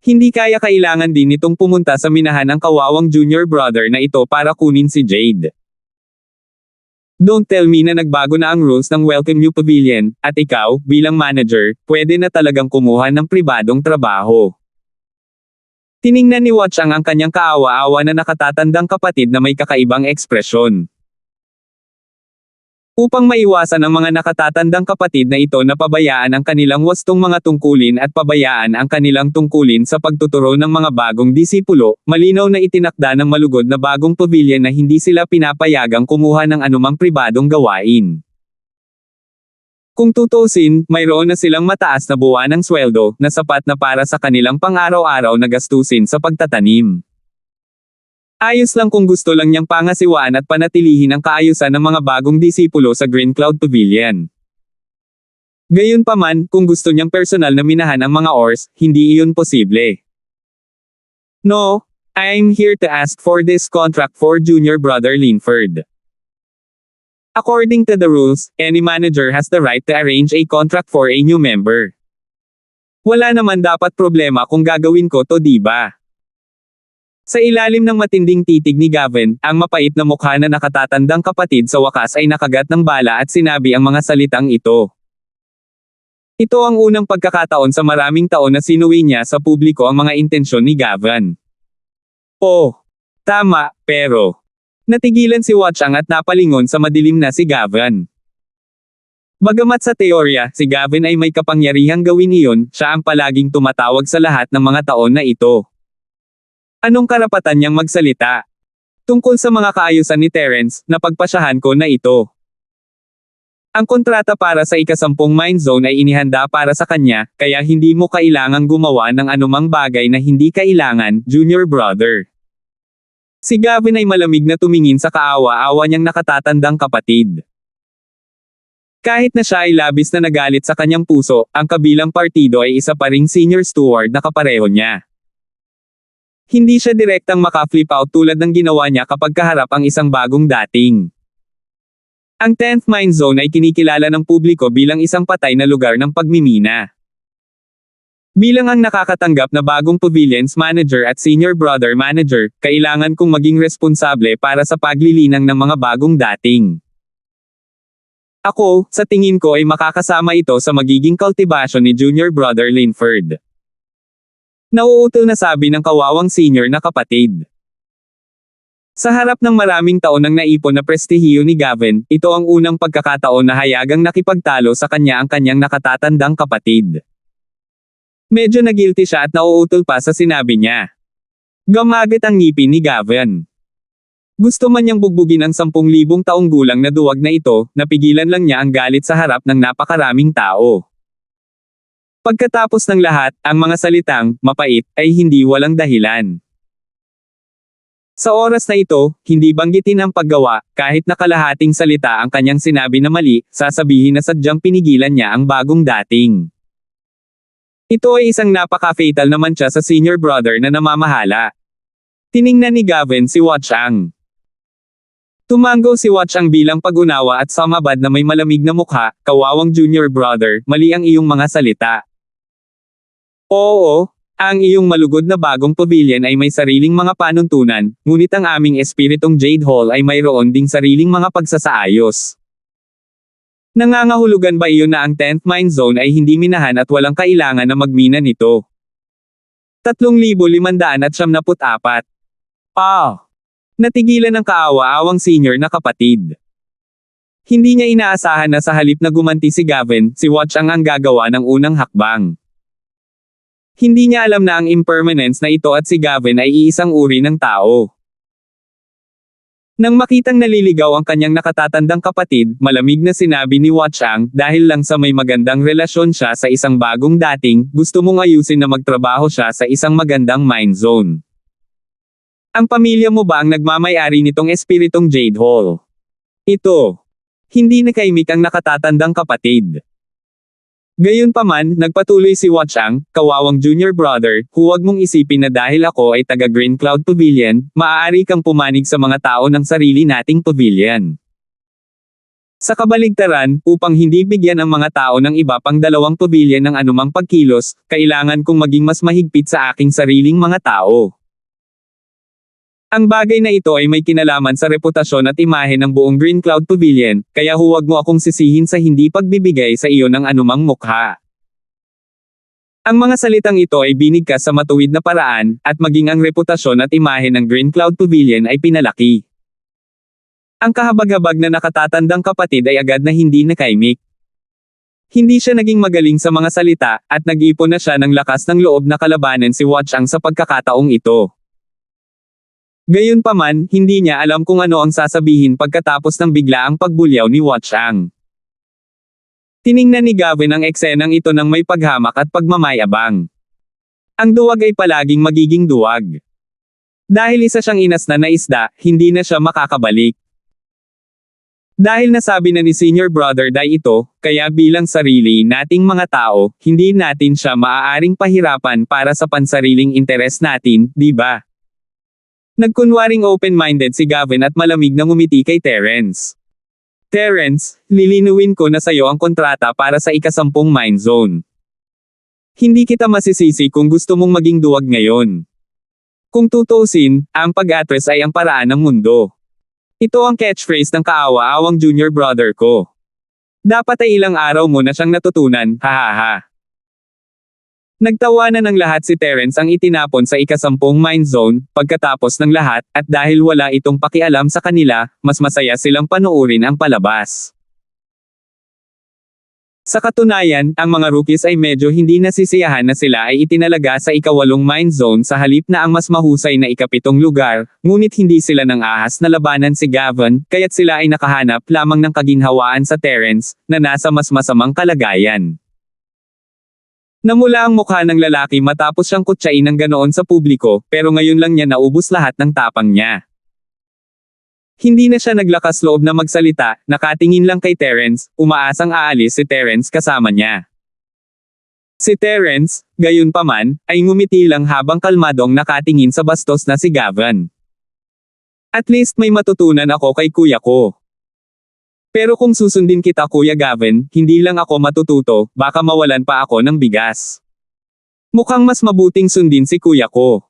Hindi kailangan din nitong pumunta sa minahan ang kawawang junior brother na ito para kunin si Jade. Don't tell me na nagbago na ang rules ng Welcome You Pavilion, at ikaw, bilang manager, pwede na talagang kumuha ng pribadong trabaho. Tiningnan ni Watchang ang kanyang kaawa-awa na nakatatandang kapatid na may kakaibang ekspresyon. Upang maiwasan ang mga nakatatandang kapatid na ito na pabayaan ang kanilang wastong mga tungkulin at pabayaan ang kanilang tungkulin sa pagtuturo ng mga bagong disipulo, malinaw na itinakda ng malugod na bagong pavilion na hindi sila pinapayagang kumuha ng anumang pribadong gawain. Kung tutusin, mayroon na silang mataas na buwan ng sweldo na sapat na para sa kanilang pang-araw-araw na gastusin sa pagtatanim. Ayos lang kung gusto lang niyang pangasiwaan at panatilihin ang kaayusan ng mga bagong disipulo sa Green Cloud Pavilion. Gayunpaman, kung gusto niyang personal na minahan ang mga Ors, hindi iyon posible. No, I'm here to ask for this contract for junior brother Linford. According to the rules, any manager has the right to arrange a contract for a new member. Wala naman dapat problema kung gagawin ko to, diba? Sa ilalim ng matinding titig ni Gavin, ang mapait na mukha na nakatatandang kapatid sa wakas ay nakagat ng bala at sinabi ang mga salitang ito. Ito ang unang pagkakataon sa maraming taon na sinuwi niya sa publiko ang mga intensyon ni Gavin. Oh, tama, pero natigilan si Watchang at napalingon sa madilim na si Gavin. Bagamat sa teorya, si Gavin ay may kapangyarihang gawin iyon, siya ang palaging tumatawag sa lahat ng mga taon na ito. Anong karapatan niyang magsalita? Tungkol sa mga kaayusan ni Terence, napagpasyahan ko na ito. Ang kontrata para sa ika-10 mine zone ay inihanda para sa kanya, kaya hindi mo kailangang gumawa ng anumang bagay na hindi kailangan, junior brother. Si Gavin ay malamig na tumingin sa kaawa-awa niyang nakatatandang kapatid. Kahit na siya ay labis na nagalit sa kanyang puso, ang kabilang partido ay isa pa ring senior steward na kapareho niya. Hindi siya direktang maka-flip out tulad ng ginawa niya kapag kaharap ang isang bagong dating. Ang 10th Mine Zone ay kinikilala ng publiko bilang isang patay na lugar ng pagmimina. Bilang ang nakakatanggap na bagong pavilions manager at senior brother manager, kailangan kong maging responsable para sa paglilinang ng mga bagong dating. Ako, sa tingin ko ay makakasama ito sa magiging cultivation ni junior brother Linford. Nauutal na sabi ng kawawang senior na kapatid. Sa harap ng maraming taon ng naipon na prestihiyo ni Gavin, ito ang unang pagkakataon na hayagang nakipagtalo sa kanya ang kanyang nakatatandang kapatid. Medyo nagilty siya at nauutal pa sa sinabi niya. Gumagit ang ngipin ni Gavin. Gusto man niyang bugbugin ang 10,000 taong gulang na duwag na ito, napigilan lang niya ang galit sa harap ng napakaraming tao. Pagkatapos ng lahat, ang mga salitang, mapait, ay hindi walang dahilan. Sa oras na ito, hindi banggitin ang paggawa, kahit na kalahating salita ang kanyang sinabi na mali, sasabihin na sadyang pinigilan niya ang bagong dating. Ito ay isang napaka-fatal naman siya sa senior brother na namamahala. Tiningnan ni Gavin si Watchang. Tumango si Watchang bilang pag-unawa at samabad na may malamig na mukha, kawawang junior brother, mali ang iyong mga salita. Oo, ang iyong malugod na bagong pavilion ay may sariling mga panuntunan, ngunit ang aming espiritong Jade Hall ay mayroon ding sariling mga pagsasaayos. Nangangahulugan ba iyon na ang 10th Mine Zone ay hindi minahan at walang kailangan na magmina nito? 3,574. Natigilan ng kaawa-awang senior na kapatid. Hindi niya inaasahan na sa halip na gumanti si Gavin, si Watchang ang gagawa ng unang hakbang. Hindi niya alam na ang impermanence na ito at si Gavin ay iisang uri ng tao. Nang makitang naliligaw ang kanyang nakatatandang kapatid, malamig na sinabi ni Watchang, dahil lang sa may magandang relasyon siya sa isang bagong dating, gusto mong ayusin na magtrabaho siya sa isang magandang mine zone. Ang pamilya mo ba ang nagmamay-ari nitong espiritong Jade Hall? Ito. Hindi nakaimik ang nakatatandang kapatid. Gayunpaman, nagpatuloy si Watchang, kawawang junior brother, huwag mong isipin na dahil ako ay taga Green Cloud Pavilion, maaari kang pumanig sa mga tao ng sarili nating pavilion. Sa kabaligtaran, upang hindi bigyan ang mga tao ng iba pang 2 pavilion ng anumang pagkilos, kailangan kong maging mas mahigpit sa aking sariling mga tao. Ang bagay na ito ay may kinalaman sa reputasyon at imahe ng buong Green Cloud Pavilion, kaya huwag mo akong sisihin sa hindi pagbibigay sa iyo ng anumang mukha. Ang mga salitang ito ay binigkas sa matuwid na paraan, at maging ang reputasyon at imahe ng Green Cloud Pavilion ay pinalaki. Ang kahabag-habag na nakatatandang kapatid ay agad na hindi nakaimik. Hindi siya naging magaling sa mga salita, at nag-ipon na siya ng lakas ng loob na kalabanan si Watchang sa pagkakataong ito. Gayunpaman, hindi niya alam kung ano ang sasabihin pagkatapos ng biglaang pagbulyaw ni Watchang. Tiningnan ni Gavin ang eksenang ito ng may paghamak at pagmamayabang. Ang duwag ay palaging magiging duwag. Dahil isa siyang inasna na isda, hindi na siya makakabalik. Dahil nasabi na ni Senior Brother Dai ito, kaya bilang sarili nating mga tao, hindi natin siya maaaring pahirapan para sa pansariling interes natin, di ba? Nagkunwaring open-minded si Gavin at malamig na ngumiti kay Terence. Terence, lilinuwin ko na sayo ang kontrata para sa ika-10 mine zone. Hindi kita masisisi kung gusto mong maging duwag ngayon. Kung tutuusin, ang pag-atres ay ang paraan ng mundo. Ito ang catchphrase ng kaawa-awang junior brother ko. Dapat ay ilang araw mo na siyang natutunan, hahaha. Nagtawanan ng lahat si Terence ang itinapon sa ika-10 mine zone, pagkatapos ng lahat, at dahil wala itong pakialam sa kanila, mas masaya silang panoorin ang palabas. Sa katunayan, ang mga rookies ay medyo hindi nasisiyahan na sila ay itinalaga sa ika-8 mine zone sa halip na ang mas mahusay na ika-7 lugar, ngunit hindi sila nang ahas na labanan si Gavin, kaya't sila ay nakahanap lamang ng kaginhawaan sa Terence, na nasa mas masamang kalagayan. Namula ang mukha ng lalaki matapos siyang kutsain ng ganoon sa publiko, pero ngayon lang niya naubos lahat ng tapang niya. Hindi na siya naglakas loob na magsalita, nakatingin lang kay Terence, umaasang aalis si Terence kasama niya. Si Terence, gayunpaman, ay ngumiti lang habang kalmadong nakatingin sa bastos na si Gavin. At least may matutunan ako kay kuya ko. Pero kung susundin kita Kuya Gavin, hindi lang ako matututo, baka mawalan pa ako ng bigas. Mukhang mas mabuting sundin si kuya ko.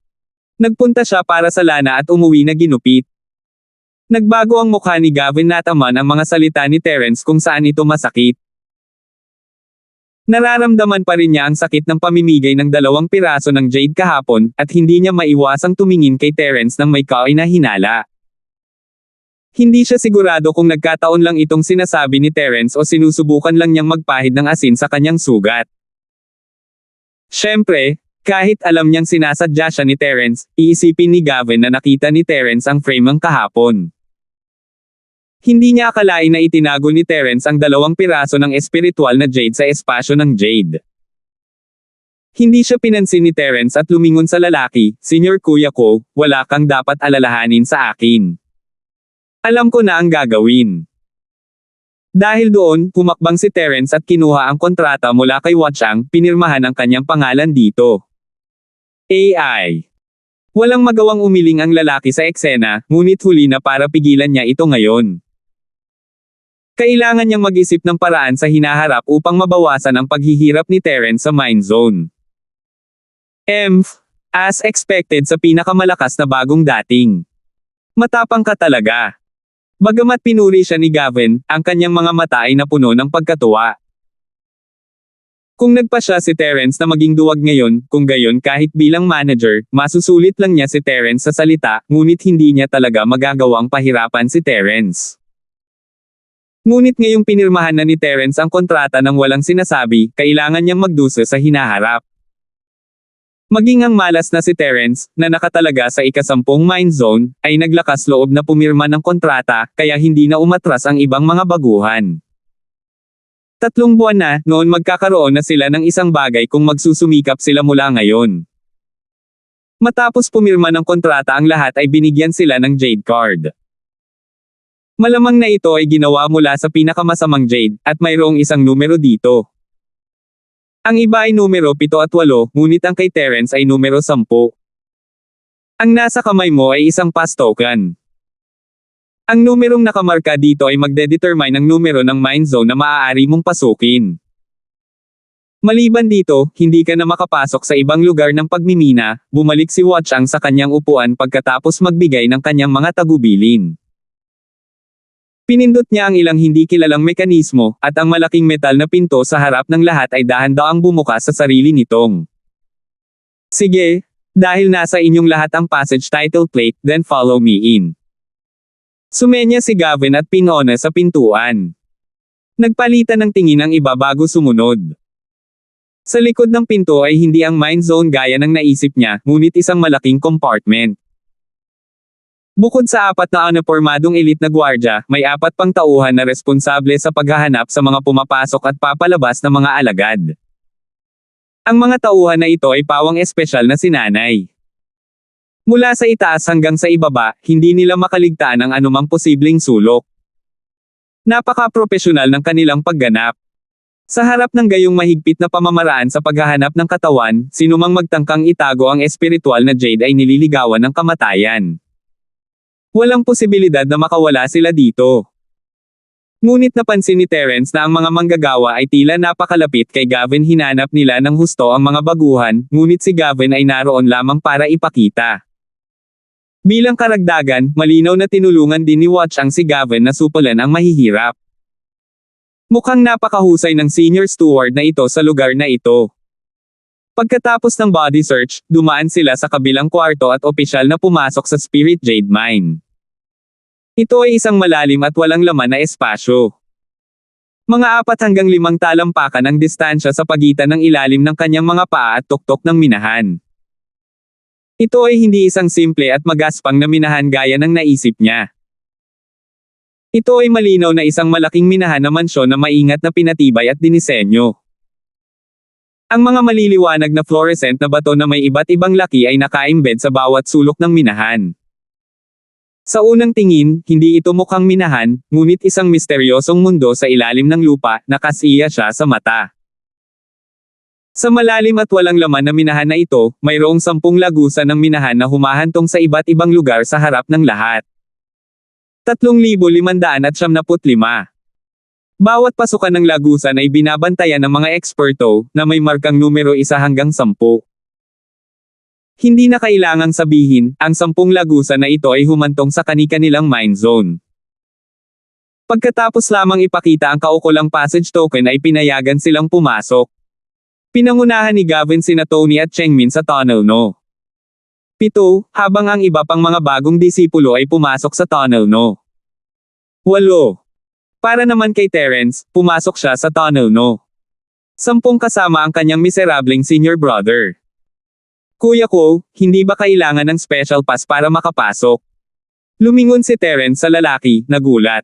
Nagpunta siya para sa lana at umuwi na ginupit. Nagbago ang mukha ni Gavin nataman ang mga salita ni Terence kung saan ito masakit. Nararamdaman pa rin niya ang sakit ng pamimigay ng 2 piraso ng jade kahapon, at hindi niya maiwasang tumingin kay Terence ng may kainahinala. Hindi siya sigurado kung nagkataon lang itong sinasabi ni Terence o sinusubukan lang niyang magpahid ng asin sa kanyang sugat. Siyempre, kahit alam niyang sinasadya siya ni Terence, iisipin ni Gavin na nakita ni Terence ang frame ng kahapon. Hindi niya akalain na itinago ni Terence ang 2 piraso ng espiritual na jade sa espasyo ng jade. Hindi siya pinansin ni Terence at lumingon sa lalaki, "Senior kuya ko, wala kang dapat alalahanin sa akin. Alam ko na ang gagawin." Dahil doon, humakbang si Terence at kinuha ang kontrata mula kay Watchang, pinirmahan ang kanyang pangalan dito. AI. Walang magawang umiling ang lalaki sa eksena, ngunit huli na para pigilan niya ito ngayon. Kailangan niyang mag-isip ng paraan sa hinaharap upang mabawasan ang paghihirap ni Terence sa mine zone. As expected sa pinakamalakas na bagong dating. Matapang ka talaga. Bagamat pinuri siya ni Gavin, ang kanyang mga mata ay napuno ng pagkatuwa. Kung nagpa siya si Terence na maging duwag ngayon, kung gayon kahit bilang manager, masusulit lang niya si Terence sa salita, ngunit hindi niya talaga magagawang pahirapan si Terence. Ngunit ngayong pinirmahan na ni Terence ang kontrata ng walang sinasabi, kailangan niyang magdusa sa hinaharap. Maging ang malas na si Terence, na nakatalaga sa ika-10 mine zone, ay naglakas loob na pumirma ng kontrata, kaya hindi na umatras ang ibang mga baguhan. 3 buwan na, noon magkakaroon na sila ng isang bagay kung magsusumikap sila mula ngayon. Matapos pumirma ng kontrata ang lahat ay binigyan sila ng jade card. Malamang na ito ay ginawa mula sa pinakamasamang jade, at mayroong isang numero dito. Ang iba ay numero 7 at 8, ngunit ang kay Terence ay numero 10. Ang nasa kamay mo ay isang pass token. Ang numerong nakamarka dito ay magdedetermine ng numero ng mine zone na maaari mong pasukin. Maliban dito, hindi ka na makapasok sa ibang lugar ng pagmimina, bumalik si Watchang sa kanyang upuan pagkatapos magbigay ng kanyang mga tagubilin. Pinindot niya ang ilang hindi kilalang mekanismo, at ang malaking metal na pinto sa harap ng lahat ay dahan-daang bumukas sa sarili nitong. Sige, dahil nasa inyong lahat ang passage title plate, then follow me in. Sumenya si Gavin at pinona sa pintuan. Nagpalitan ng tingin ang iba bago sumunod. Sa likod ng pinto ay hindi ang mine zone gaya ng naisip niya, ngunit isang malaking compartment. Bukod sa 4 na unipormadong elite na gwardya, may 4 pang tauhan na responsable sa paghahanap sa mga pumapasok at papalabas na mga alagad. Ang mga tauhan na ito ay pawang espesyal na sinanay. Mula sa itaas hanggang sa ibaba, hindi nila makaligtaan ang anumang posibleng sulok. Napaka-propesyonal ng kanilang pagganap. Sa harap ng gayong mahigpit na pamamaraan sa paghahanap ng katawan, sinumang magtangkang itago ang espiritual na Jade ay nililigawan ng kamatayan. Walang posibilidad na makawala sila dito. Ngunit napansin ni Terence na ang mga manggagawa ay tila napakalapit kay Gavin. Hinanap nila ng husto ang mga baguhan, ngunit si Gavin ay naroon lamang para ipakita. Bilang karagdagan, malinaw na tinulungan din ni Watch ang si Gavin na supulan ang mahihirap. Mukhang napakahusay ng senior steward na ito sa lugar na ito. Pagkatapos ng body search, dumaan sila sa kabilang kwarto at opisyal na pumasok sa Spirit Jade Mine. Ito ay isang malalim at walang laman na espasyo. Mga 4 hanggang 5 talampakan ang distansya sa pagitan ng ilalim ng kanyang mga paa at tuktok ng minahan. Ito ay hindi isang simple at magaspang na minahan gaya ng naisip niya. Ito ay malinaw na isang malaking minahan na mansyon na maingat na pinatibay at dinisenyo. Ang mga maliliwanag na fluorescent na bato na may iba't ibang laki ay naka-embed sa bawat sulok ng minahan. Sa unang tingin, hindi ito mukhang minahan, ngunit isang misteryosong mundo sa ilalim ng lupa, nakasiya siya sa mata. Sa malalim at walang laman na minahan na ito, mayroong 10 lagusan ng minahan na humahantong sa iba't ibang lugar sa harap ng lahat. 3,575. Bawat pasukan ng lagusan ay binabantayan ng mga eksperto, na may markang numero 1 hanggang 10. Hindi na kailangang sabihin, ang 10 lagusan na ito ay humantong sa kani-kanilang mine zone. Pagkatapos lamang ipakita ang kaukulang passage token ay pinayagan silang pumasok. Pinangunahan ni Gavin sina Tony at Chengmin sa tunnel no. 7, habang ang iba pang mga bagong disipulo ay pumasok sa tunnel no. 8. Para naman kay Terence, pumasok siya sa tunnel no. 10 kasama ang kanyang miserableng senior brother. Kuya ko, hindi ba kailangan ng special pass para makapasok? Lumingon si Terence sa lalaki, nagulat.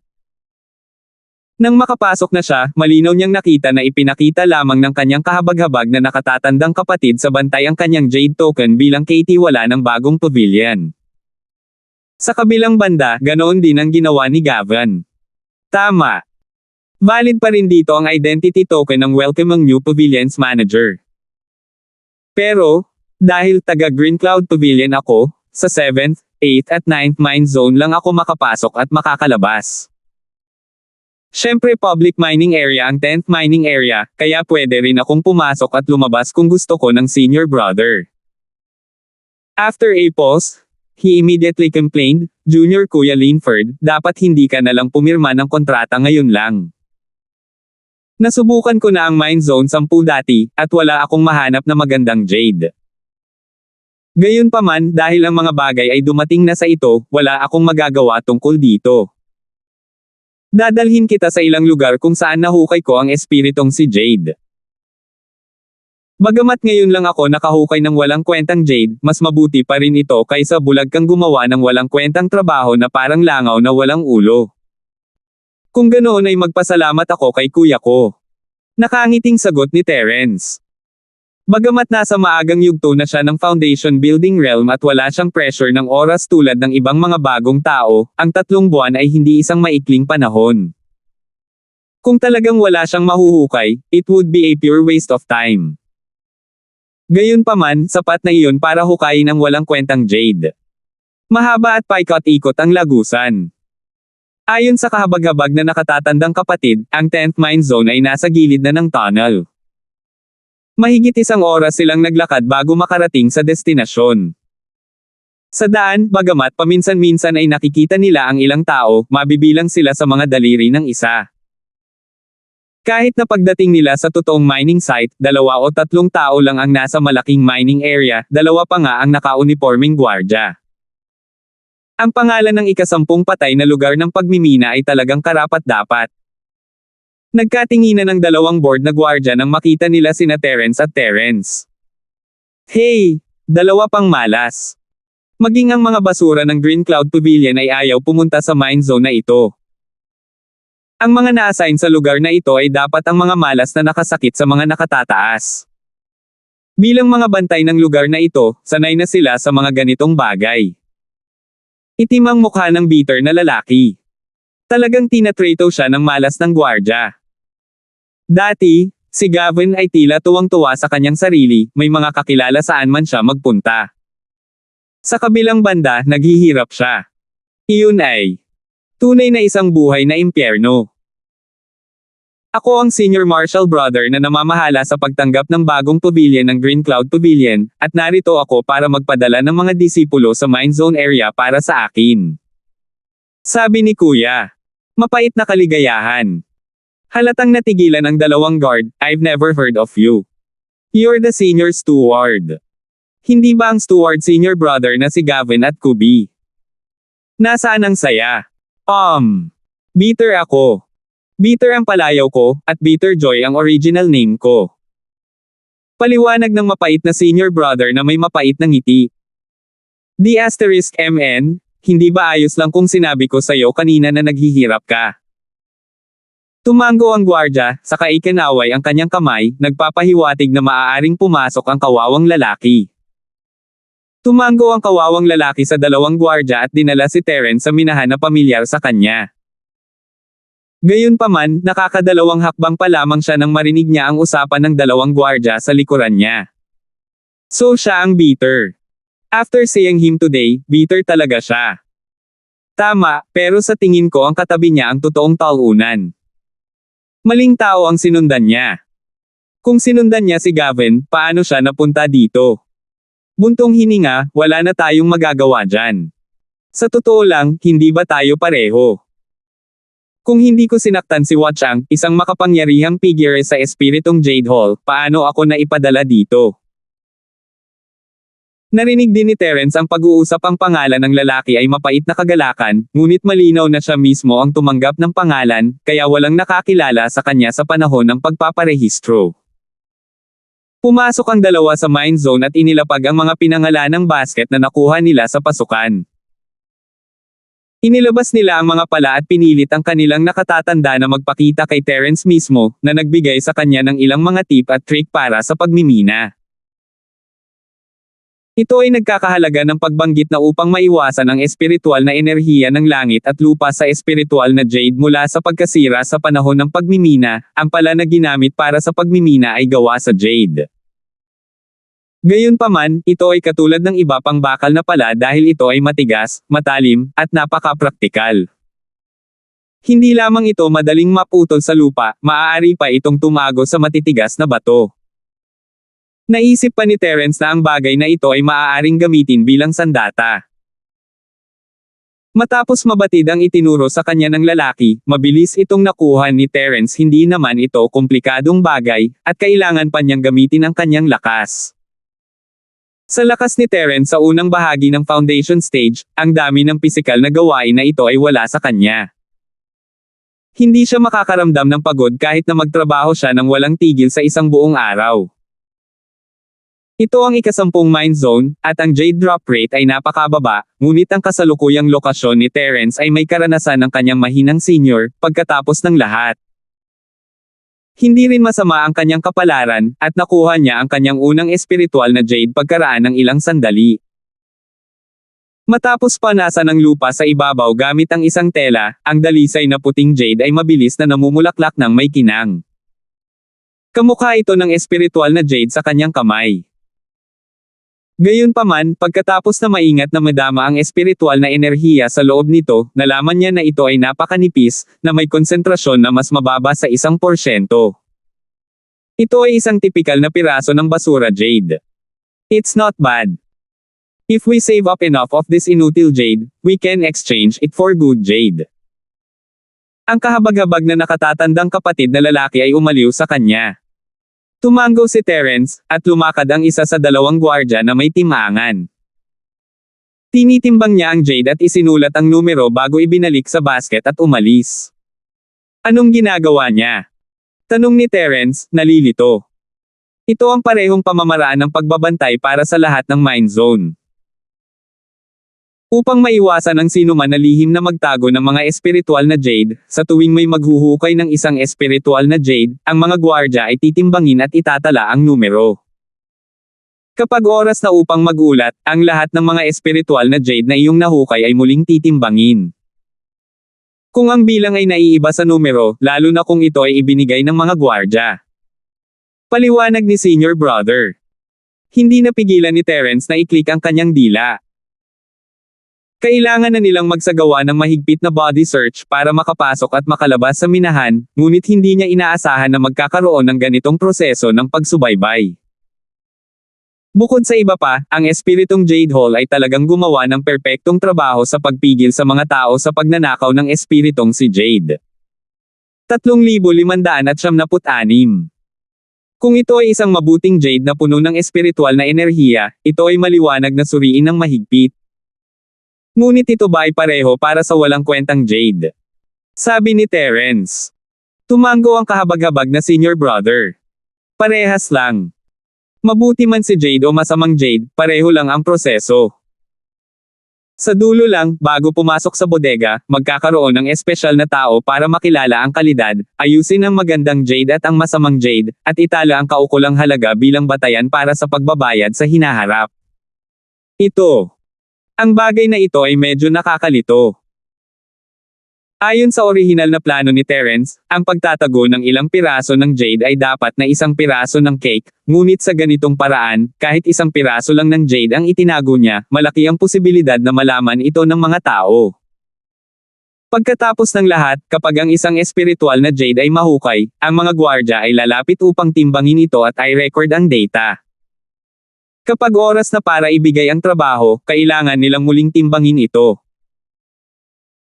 Nang makapasok na siya, malinaw niyang nakita na ipinakita lamang ng kanyang kahabag-habag na nakatatandang kapatid sa bantay ang kanyang Jade token bilang katiwala ng bagong pavilion. Sa kabilang banda, ganoon din ang ginawa ni Gavin. Tama. Valid pa rin dito ang identity token ng Welcome ang New Pavilions Manager. Pero, dahil taga Green Cloud Pavilion ako, sa 7th, 8th at 9th mine zone lang ako makapasok at makakalabas. Siyempre public mining area ang 10th mining area, kaya pwede rin akong pumasok at lumabas kung gusto ko ng senior brother. After a pause, he immediately complained, Junior Kuya Linford, dapat hindi ka nalang pumirma ng kontrata ngayon lang. Nasubukan ko na ang mine zone 10 dati, at wala akong mahanap na magandang Jade. Gayunpaman, dahil ang mga bagay ay dumating na sa ito, wala akong magagawa tungkol dito. Dadalhin kita sa ilang lugar kung saan nahukay ko ang espiritong si Jade. Bagamat ngayon lang ako nakahukay ng walang kwentang Jade, mas mabuti pa rin ito kaysa bulag kang gumawa ng walang kwentang trabaho na parang langaw na walang ulo. Kung ganoon ay magpasalamat ako kay kuya ko. Nakangiting sagot ni Terence. Bagamat nasa maagang yugto na siya ng foundation building realm at wala siyang pressure ng oras tulad ng ibang mga bagong tao, ang 3 buwan ay hindi isang maikling panahon. Kung talagang wala siyang mahuhukay, it would be a pure waste of time. Gayunpaman, sapat na iyon para hukayin ang walang kwentang Jade. Mahaba at paikot-ikot ang lagusan. Ayon sa kahabag-habag na nakatatandang kapatid, ang 10th mine zone ay nasa gilid na ng tunnel. Mahigit 1 oras silang naglakad bago makarating sa destinasyon. Sa daan, bagamat paminsan-minsan ay nakikita nila ang ilang tao, mabibilang sila sa mga daliri ng isa. Kahit na pagdating nila sa totoong mining site, 2 o 3 tao lang ang nasa malaking mining area, 2 pa nga ang naka-uniforming gwardya. Ang pangalan ng ika-10 patay na lugar ng pagmimina ay talagang karapat-dapat. Nagkatinginan ng 2 board na gwardya nang makita nila sina Terence at Terence. Hey! 2 pang malas. Maging ang mga basura ng Green Cloud Pavilion ay ayaw pumunta sa mine zone na ito. Ang mga na-assign sa lugar na ito ay dapat ang mga malas na nakasakit sa mga nakatataas. Bilang mga bantay ng lugar na ito, sanay na sila sa mga ganitong bagay. Itim ang mukha ng bitter na lalaki. Talagang tinatrato siya ng malas ng gwardya. Dati, si Gavin ay tila tuwang-tuwa sa kanyang sarili, may mga kakilala saan man siya magpunta. Sa kabilang banda, naghihirap siya. Iyon ay tunay na isang buhay na impyerno. Ako ang senior marshal brother na namamahala sa pagtanggap ng bagong pavilion ng Green Cloud Pavilion, at narito ako para magpadala ng mga disipulo sa Mine Zone area para sa akin. Sabi ni Kuya. Mapait na kaligayahan. Halatang natigilan ang dalawang guard, I've never heard of you. You're the senior steward. Hindi ba ang steward senior brother na si Gavin at Kubi? Nasaan ang saya? Bitter ako. Bitter ang palayaw ko, at Bitter Joy ang original name ko. Paliwanag ng mapait na senior brother na may mapait na ngiti. D*MN, hindi ba ayos lang kung sinabi ko sa'yo kanina na naghihirap ka? Tumango ang gwardya, saka ikinaway ang kanyang kamay, nagpapahiwatig na maaaring pumasok ang kawawang lalaki. Tumango ang kawawang lalaki sa dalawang gwardya at dinala si Terence sa minahan na pamilyar sa kanya. Gayunpaman, nakakadalawang hakbang pa lamang siya nang marinig niya ang usapan ng dalawang gwardya sa likuran niya. So siya ang Bitter. After seeing him today, bitter talaga siya. Tama, pero sa tingin ko ang katabi niya ang totoong talunan. Maling tao ang sinundan niya. Kung sinundan niya si Gavin, paano siya napunta dito? Buntong hininga, wala na tayong magagawa dyan. Sa totoo lang, hindi ba tayo pareho? Kung hindi ko sinaktan si Watchang, isang makapangyarihang figure sa espiritong Jade Hall, paano ako naipadala dito? Narinig din ni Terence ang pag-uusap. Ang pangalan ng lalaki ay mapait na kagalakan, ngunit malinaw na siya mismo ang tumanggap ng pangalan, kaya walang nakakilala sa kanya sa panahon ng pagpaparehistro. Pumasok ang dalawa sa mine zone at inilapag ang mga pinangalanang basket na nakuha nila sa pasukan. Inilabas nila ang mga pala at pinilit ang kanilang nakatatanda na magpakita kay Terence mismo, na nagbigay sa kanya ng ilang mga tip at trick para sa pagmimina. Ito ay nagkakahalaga ng pagbanggit na upang maiwasan ang espiritual na enerhiya ng langit at lupa sa espiritual na jade mula sa pagkasira sa panahon ng pagmimina, ang pala na ginamit para sa pagmimina ay gawa sa jade. Gayunpaman, ito ay katulad ng iba pang bakal na pala dahil ito ay matigas, matalim, at napaka-praktikal. Hindi lamang ito madaling maputol sa lupa, maaari pa itong tumago sa matitigas na bato. Naisip pa ni Terence na ang bagay na ito ay maaaring gamitin bilang sandata. Matapos mabatid ang itinuro sa kanya ng lalaki, mabilis itong nakuha ni Terence. Hindi naman ito komplikadong bagay, at kailangan pa niyang gamitin ang kanyang lakas. Sa lakas ni Terence sa unang bahagi ng foundation stage, ang dami ng pisikal na gawain na ito ay wala sa kanya. Hindi siya makakaramdam ng pagod kahit na magtrabaho siya ng walang tigil sa isang buong araw. Ito ang ika-10 mine zone, at ang jade drop rate ay napakababa, ngunit ang kasalukuyang lokasyon ni Terence ay may karanasan ng kanyang mahinang senior, pagkatapos ng lahat. Hindi rin masama ang kanyang kapalaran, at nakuha niya ang kanyang unang espiritual na jade pagkaraan ng ilang sandali. Matapos panasan ng lupa sa ibabaw gamit ang isang tela, ang dalisay na puting jade ay mabilis na namumulaklak ng may kinang. Kamukha ito ng espiritual na jade sa kanyang kamay. Gayunpaman, pagkatapos na maingat na madama ang espiritual na enerhiya sa loob nito, nalaman niya na ito ay napakanipis, na may konsentrasyon na mas mababa sa 1%. Ito ay isang tipikal na piraso ng basura jade. It's not bad. If we save up enough of this inutil jade, we can exchange it for good jade. Ang kahabag-habag na nakatatandang kapatid na lalaki ay umaliw sa kanya. Tumango si Terence, at lumakad ang isa sa dalawang gwardya na may timangan. Tinitimbang niya ang jade at isinulat ang numero bago ibinalik sa basket at umalis. Anong ginagawa niya? Tanong ni Terence, nalilito. Ito ang parehong pamamaraan ng pagbabantay para sa lahat ng mine zone. Upang maiwasan ang sinuman na lihim na magtago ng mga espiritual na jade, sa tuwing may maghuhukay ng isang espiritual na jade, ang mga gwardya ay titimbangin at itatala ang numero. Kapag oras na upang magulat, ang lahat ng mga espiritual na jade na iyong nahukay ay muling titimbangin. Kung ang bilang ay naiiba sa numero, lalo na kung ito ay ibinigay ng mga gwardya. Paliwanag ni Senior Brother. Hindi napigilan ni Terence na i-click ang kanyang dila. Kailangan na nilang magsagawa ng mahigpit na body search para makapasok at makalabas sa minahan, ngunit hindi niya inaasahan na magkakaroon ng ganitong proseso ng pagsubaybay. Bukod sa iba pa, ang espiritong Jade Hall ay talagang gumawa ng perpektong trabaho sa pagpigil sa mga tao sa pagnanakaw ng espiritong si Jade. 3,576. Kung ito ay isang mabuting Jade na puno ng espiritual na enerhiya, ito ay maliwanag na suriin ng mahigpit. Ngunit ito ba ay pareho para sa walang kwentang Jade? Sabi ni Terence. Tumango ang kahabag-habag na Senior Brother. Parehas lang. Mabuti man si Jade o masamang Jade, pareho lang ang proseso. Sa dulo lang, bago pumasok sa bodega, magkakaroon ng espesyal na tao para makilala ang kalidad, ayusin ang magandang Jade at ang masamang Jade, at itala ang kaukulang halaga bilang batayan para sa pagbabayad sa hinaharap. Ito. Ang bagay na ito ay medyo nakakalito. Ayon sa orihinal na plano ni Terence, ang pagtatago ng ilang piraso ng Jade ay dapat na isang piraso ng cake, ngunit sa ganitong paraan, kahit isang piraso lang ng Jade ang itinago niya, malaki ang posibilidad na malaman ito ng mga tao. Pagkatapos ng lahat, kapag ang isang espiritual na Jade ay mahukay, ang mga gwardya ay lalapit upang timbangin ito at i-record ang data. Kapag oras na para ibigay ang trabaho, kailangan nilang muling timbangin ito.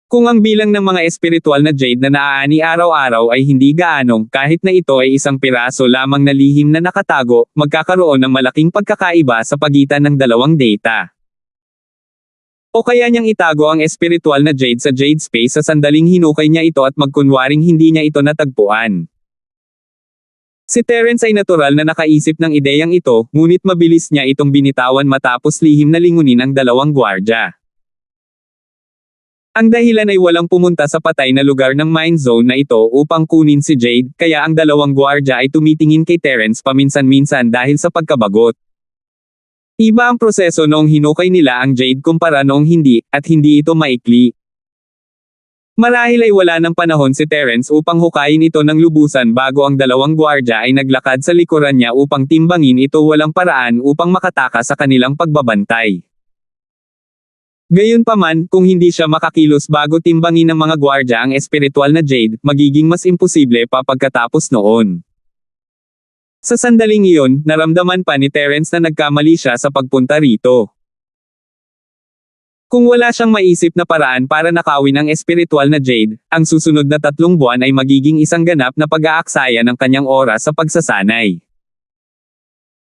Kung ang bilang ng mga espiritual na Jade na naaani araw-araw ay hindi gaanong, kahit na ito ay isang piraso lamang na lihim na nakatago, magkakaroon ng malaking pagkakaiba sa pagitan ng dalawang data. O kaya niyang itago ang espiritual na Jade sa Jade Space sa sandaling hinukay niya ito at magkunwaring hindi niya ito natagpuan. Si Terence ay natural na nakaisip ng ideyang ito, ngunit mabilis niya itong binitawan matapos lihim na lingunin ang dalawang gwardya. Ang dahilan ay walang pumunta sa patay na lugar ng mine zone na ito upang kunin si Jade, kaya ang dalawang gwardya ay tumitingin kay Terence paminsan-minsan dahil sa pagkabagot. Iba ang proseso noong hinukay nila ang Jade kumpara noong hindi, at hindi ito maikli. Marahil ay wala ng panahon si Terence upang hukayin ito ng lubusan bago ang dalawang gwardya ay naglakad sa likuran niya upang timbangin ito walang paraan upang makatakas sa kanilang pagbabantay. Gayunpaman, kung hindi siya makakilos bago timbangin ng mga gwardya ang espiritual na Jade, magiging mas imposible pa pagkatapos noon. Sa sandaling iyon, naramdaman pa ni Terence na nagkamali siya sa pagpunta rito. Kung wala siyang maisip na paraan para nakawin ang espiritual na Jade, ang susunod na 3 buwan ay magiging isang ganap na pag-aaksaya ng kanyang oras sa pagsasanay.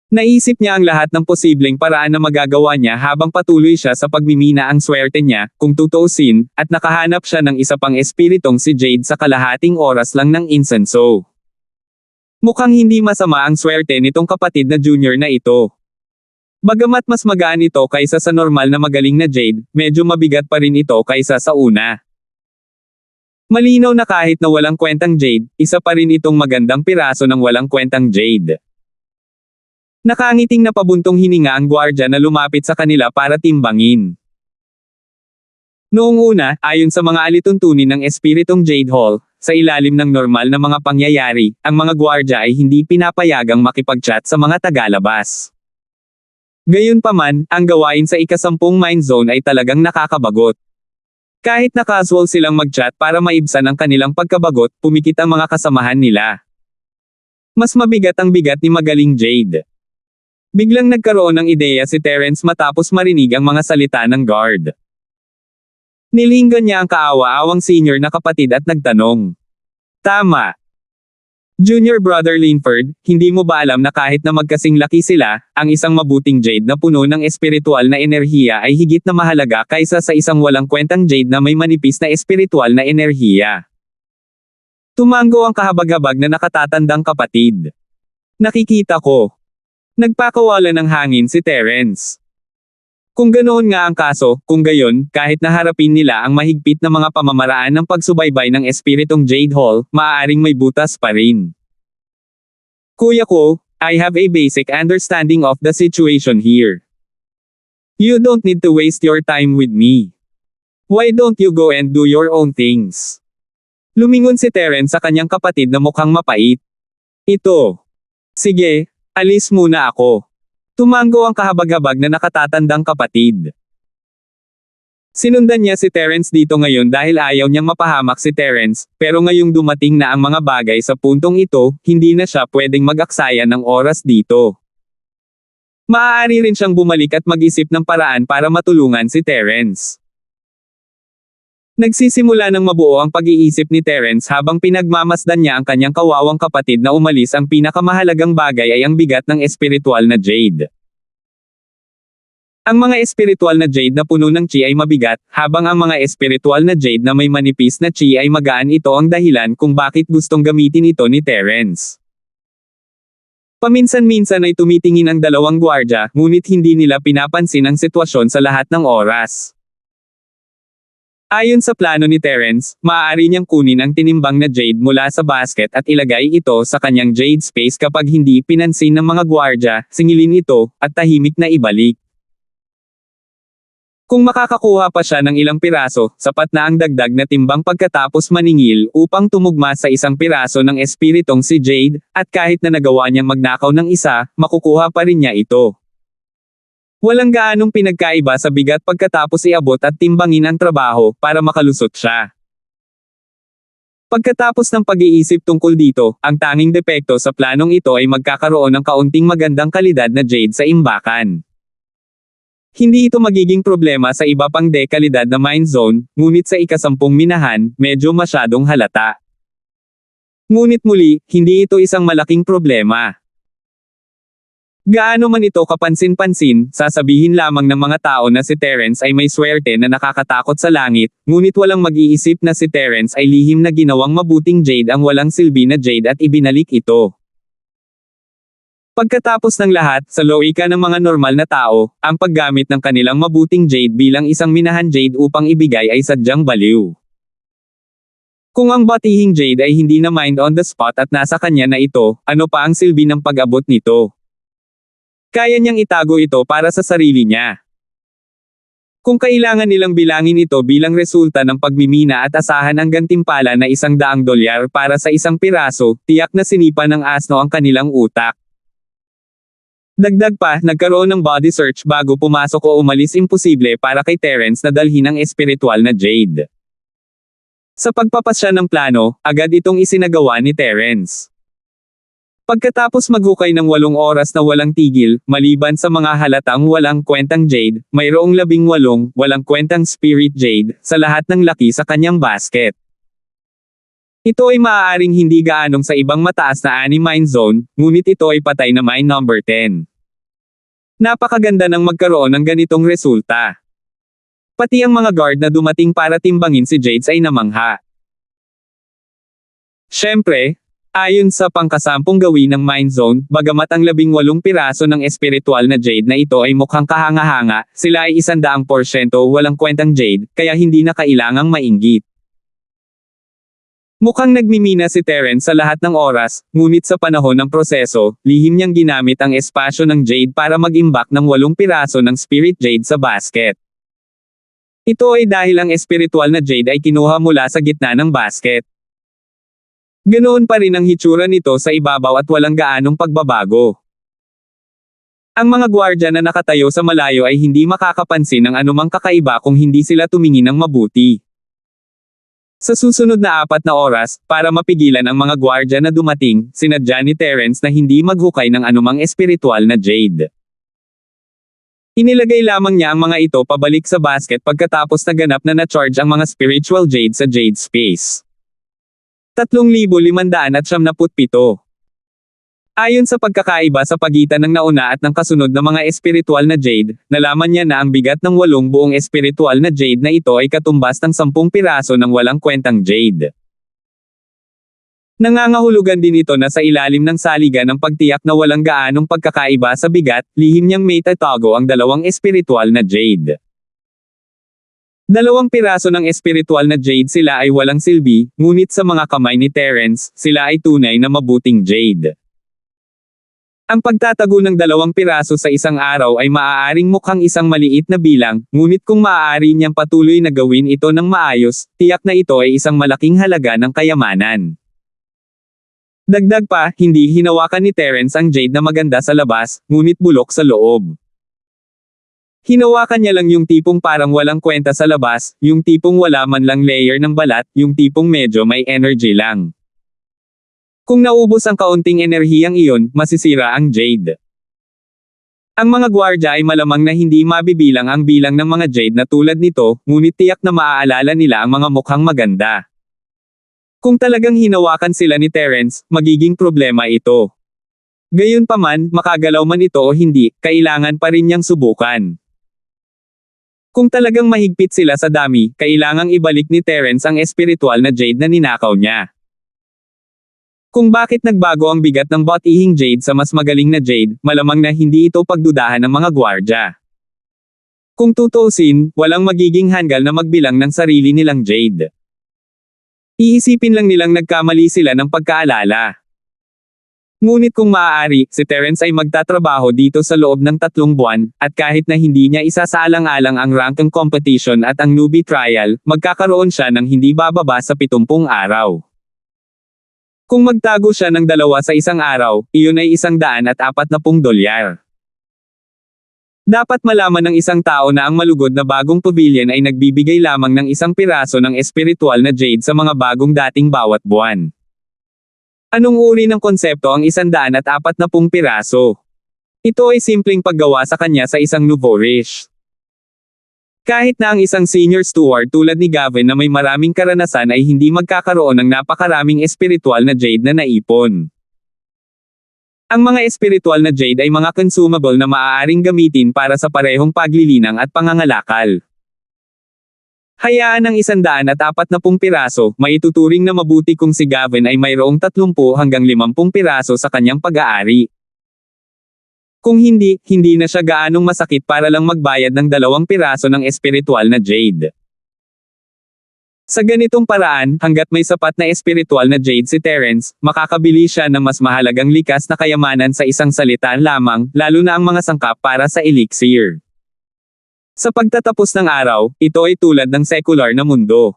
Naisip niya ang lahat ng posibleng paraan na magagawa niya habang patuloy siya sa pagmimina ang swerte niya, kung tutuusin, at nakahanap siya ng isa pang espiritong si Jade sa kalahating oras lang ng insenso. Mukhang hindi masama ang swerte nitong kapatid na junior na ito. Bagamat mas magaan ito kaysa sa normal na magaling na Jade, medyo mabigat pa rin ito kaysa sa una. Malinaw na kahit na walang kwentang Jade, isa pa rin itong magandang piraso ng walang kwentang Jade. Nakangiting na pabuntong hininga ang gwardya na lumapit sa kanila para timbangin. Noong una, ayon sa mga alituntunin ng espiritong Jade Hall, sa ilalim ng normal na mga pangyayari, ang mga gwardya ay hindi pinapayagang makipag-chat sa mga tagalabas. Gayunpaman, ang gawain sa ika-10 mine zone ay talagang nakakabagot. Kahit na casual silang mag-chat para maibsan ang kanilang pagkabagot, pumikit ang mga kasamahan nila. Mas mabigat ang bigat ni magaling Jade. Biglang nagkaroon ng ideya si Terence matapos marinig ang mga salita ng guard. Nilinggan niya ang kaawa-awang senior na kapatid at nagtanong. Tama. Junior Brother Linford, hindi mo ba alam na kahit na magkasing laki sila, ang isang mabuting Jade na puno ng espiritual na enerhiya ay higit na mahalaga kaysa sa isang walang kwentang Jade na may manipis na espiritual na enerhiya? Tumango ang kahabag-habag na nakatatandang kapatid. Nakikita ko. Nagpakawala ng hangin si Terence. Kung ganoon nga ang kaso, kung gayon, kahit naharapin nila ang mahigpit na mga pamamaraan ng pagsubaybay ng espiritong Jade Hall, maaaring may butas pa rin. Kuya ko, I have a basic understanding of the situation here. You don't need to waste your time with me. Why don't you go and do your own things? Lumingon si Terence sa kanyang kapatid na mukhang mapait. Ito. Sige, alis muna ako. Tumango ang kahabag-habag na nakatatandang kapatid. Sinundan niya si Terence dito ngayon dahil ayaw niyang mapahamak si Terence, pero ngayong dumating na ang mga bagay sa puntong ito, hindi na siya pwedeng mag-aksaya ng oras dito. Maaari rin siyang bumalik at mag-isip ng paraan para matulungan si Terence. Nagsisimula ng mabuo ang pag-iisip ni Terence habang pinagmamasdan niya ang kanyang kawawang kapatid na umalis. Ang pinakamahalagang bagay ay ang bigat ng espiritual na jade. Ang mga espiritual na jade na puno ng chi ay mabigat, habang ang mga espiritual na jade na may manipis na chi ay magaan. Ito ang dahilan kung bakit gustong gamitin ito ni Terence. Paminsan-minsan ay tumitingin ang dalawang gwardya, ngunit hindi nila pinapansin ang sitwasyon sa lahat ng oras. Ayon sa plano ni Terence, maaari niyang kunin ang tinimbang na jade mula sa basket at ilagay ito sa kanyang jade space kapag hindi pinansin ng mga gwardya, singilin ito, at tahimik na ibalik. Kung makakakuha pa siya ng ilang piraso, sapat na ang dagdag na timbang pagkatapos maningil upang tumugma sa isang piraso ng espiritong si Jade, at kahit na nagawa niyang magnakaw ng isa, makukuha pa rin niya ito. Walang gaanong pinagkaiba sa bigat pagkatapos iabot at timbangin ang trabaho para makalusot siya. Pagkatapos ng pag-iisip tungkol dito, ang tanging depekto sa planong ito ay magkakaroon ng kaunting magandang kalidad na jade sa imbakan. Hindi ito magiging problema sa iba pang dekalidad na mine zone, ngunit sa ika-10 minahan, medyo masyadong halata. Ngunit muli, hindi ito isang malaking problema. Gaano man ito kapansin-pansin, sasabihin lamang ng mga tao na si Terence ay may swerte na nakakatakot sa langit, ngunit walang mag-iisip na si Terence ay lihim na ginawang mabuting jade ang walang silbi na jade at ibinalik ito. Pagkatapos ng lahat, sa loika ng mga normal na tao, ang paggamit ng kanilang mabuting jade bilang isang minahan jade upang ibigay ay sadyang baliw. Kung ang batihing jade ay hindi na mined on the spot at nasa kanya na ito, ano pa ang silbi ng pag-abot nito? Kaya niyang itago ito para sa sarili niya. Kung kailangan nilang bilangin ito bilang resulta ng pagmimina at asahan ang gantimpala na $100 para sa isang piraso, tiyak na sinipa ng asno ang kanilang utak. Dagdag pa, nagkaroon ng body search bago pumasok o umalis. Imposible para kay Terence na dalhin ang espiritual na jade. Sa pagpapasya ng plano, agad itong isinagawa ni Terence. Pagkatapos maghukay ng 8 oras na walang tigil, maliban sa mga halatang walang kwentang jade, mayroong 18 walang kwentang spirit jade sa lahat ng laki sa kanyang basket. Ito ay maaaring hindi gaanong sa ibang mataas na mine zone, ngunit ito ay patay na mine number 10. Napakaganda ng magkaroon ng ganitong resulta. Pati ang mga guard na dumating para timbangin si Jade ay namangha. Siyempre, ayon sa pangkasampung gawin ng mine zone, bagamat ang 18 piraso ng espiritual na jade na ito ay mukhang kahanga-hanga, sila ay 100% walang kwentang jade, kaya hindi na kailangang mainggit. Mukhang nagmimina si Terence sa lahat ng oras, ngunit sa panahon ng proseso, lihim niyang ginamit ang espasyo ng jade para mag-imbak ng 8 piraso ng spirit jade sa basket. Ito ay dahil ang espiritual na jade ay kinuha mula sa gitna ng basket. Ganoon pa rin ang hitsura nito sa ibabaw at walang gaanong pagbabago. Ang mga gwardya na nakatayo sa malayo ay hindi makakapansin ng anumang kakaiba kung hindi sila tumingin ng mabuti. Sa susunod na 4 na oras, para mapigilan ang mga gwardya na dumating, sinadya ni Terence na hindi maghukay ng anumang espiritual na jade. Inilagay lamang niya ang mga ito pabalik sa basket pagkatapos naganap na na-charge ang mga spiritual jade sa jade space. 3,577. Ayon sa pagkakaiba sa pagitan ng nauna at ng kasunod na mga espiritual na jade, nalaman niya na ang bigat ng 8 buong espiritual na jade na ito ay katumbas ng 10 piraso ng walang kwentang jade. Nangangahulugan din ito na sa ilalim ng saligan ng pagtiyak na walang gaanong pagkakaiba sa bigat, lihim niyang may tatago ang 2 espiritual na jade. 2 piraso ng espiritual na jade, sila ay walang silbi, ngunit sa mga kamay ni Terence, sila ay tunay na mabuting jade. Ang pagtatago ng 2 piraso sa isang araw ay maaaring mukhang isang maliit na bilang, ngunit kung maaari niyang patuloy na gawin ito ng maayos, tiyak na ito ay isang malaking halaga ng kayamanan. Dagdag pa, hindi hinawakan ni Terence ang jade na maganda sa labas, ngunit bulok sa loob. Hinawakan niya lang yung tipong parang walang kwenta sa labas, yung tipong wala man lang layer ng balat, yung tipong medyo may energy lang. Kung naubos ang kaunting enerhiyang iyon, masisira ang jade. Ang mga gwardya ay malamang na hindi mabibilang ang bilang ng mga jade na tulad nito, ngunit tiyak na maaalala nila ang mga mukhang maganda. Kung talagang hinawakan sila ni Terence, magiging problema ito. Gayunpaman, makagalaw man ito o hindi, kailangan pa rin niyang subukan. Kung talagang mahigpit sila sa dami, kailangang ibalik ni Terence ang espiritual na jade na ninakaw niya. Kung bakit nagbago ang bigat ng bot-ihing jade sa mas magaling na jade, malamang na hindi ito pagdudahan ng mga gwardya. Kung tutuusin, walang magiging hanggal na magbilang ng sarili nilang jade. Iisipin lang nilang nagkamali sila ng pagkaalala. Ngunit kung maaari, si Terence ay magtatrabaho dito sa loob ng 3 buwan, at kahit na hindi niya isasaalang-alang ang ranking competition at ang newbie trial, magkakaroon siya ng hindi bababa sa 70 araw. Kung magtago siya ng 2 sa isang araw, iyon ay $140. Dapat malaman ng isang tao na ang malugod na bagong pavilion ay nagbibigay lamang ng 1 piraso ng espiritual na jade sa mga bagong dating bawat buwan. Anong uri ng konsepto ang 140 piraso? Ito ay simpleng paggawa sa kanya sa isang nouveau-riche. Kahit na ang isang senior steward tulad ni Gavin na may maraming karanasan ay hindi magkakaroon ng napakaraming espiritual na jade na naipon. Ang mga espiritual na jade ay mga consumable na maaaring gamitin para sa parehong paglilinang at pangangalakal. Hayaan ng 140 piraso, maituturing na mabuti kung si Gavin ay mayroong 30 hanggang 50 piraso sa kanyang pag-aari. Kung hindi, hindi na siya gaanong masakit para lang magbayad ng 2 piraso ng espiritual na jade. Sa ganitong paraan, hanggat may sapat na espiritual na jade si Terence, makakabili siya ng mas mahalagang likas na kayamanan sa isang salita lamang, lalo na ang mga sangkap para sa elixir. Sa pagtatapos ng araw, ito ay tulad ng secular na mundo.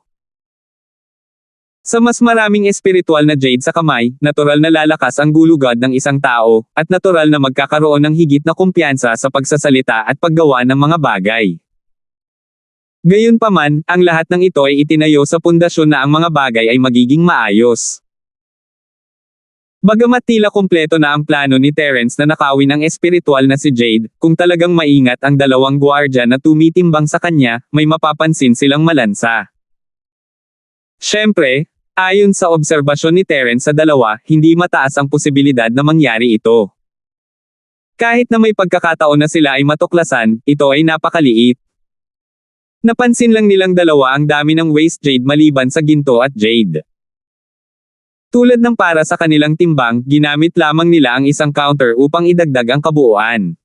Sa mas maraming espiritual na jade sa kamay, natural na lalakas ang gulugad ng isang tao, at natural na magkakaroon ng higit na kumpiyansa sa pagsasalita at paggawa ng mga bagay. Gayunpaman, ang lahat ng ito ay itinayo sa pundasyon na ang mga bagay ay magiging maayos. Bagamat tila kumpleto na ang plano ni Terence na nakawin ang espiritual na si Jade, kung talagang maingat ang 2 gwardya na tumitimbang sa kanya, may mapapansin silang malansa. Siyempre, ayon sa obserbasyon ni Terence sa 2, hindi mataas ang posibilidad na mangyari ito. Kahit na may pagkakataon na sila ay matuklasan, ito ay napakaliit. Napansin lang nilang 2 ang dami ng waste jade maliban sa ginto at jade. Tulad ng para sa kanilang timbang, ginamit lamang nila ang isang counter upang idagdag ang kabuuan.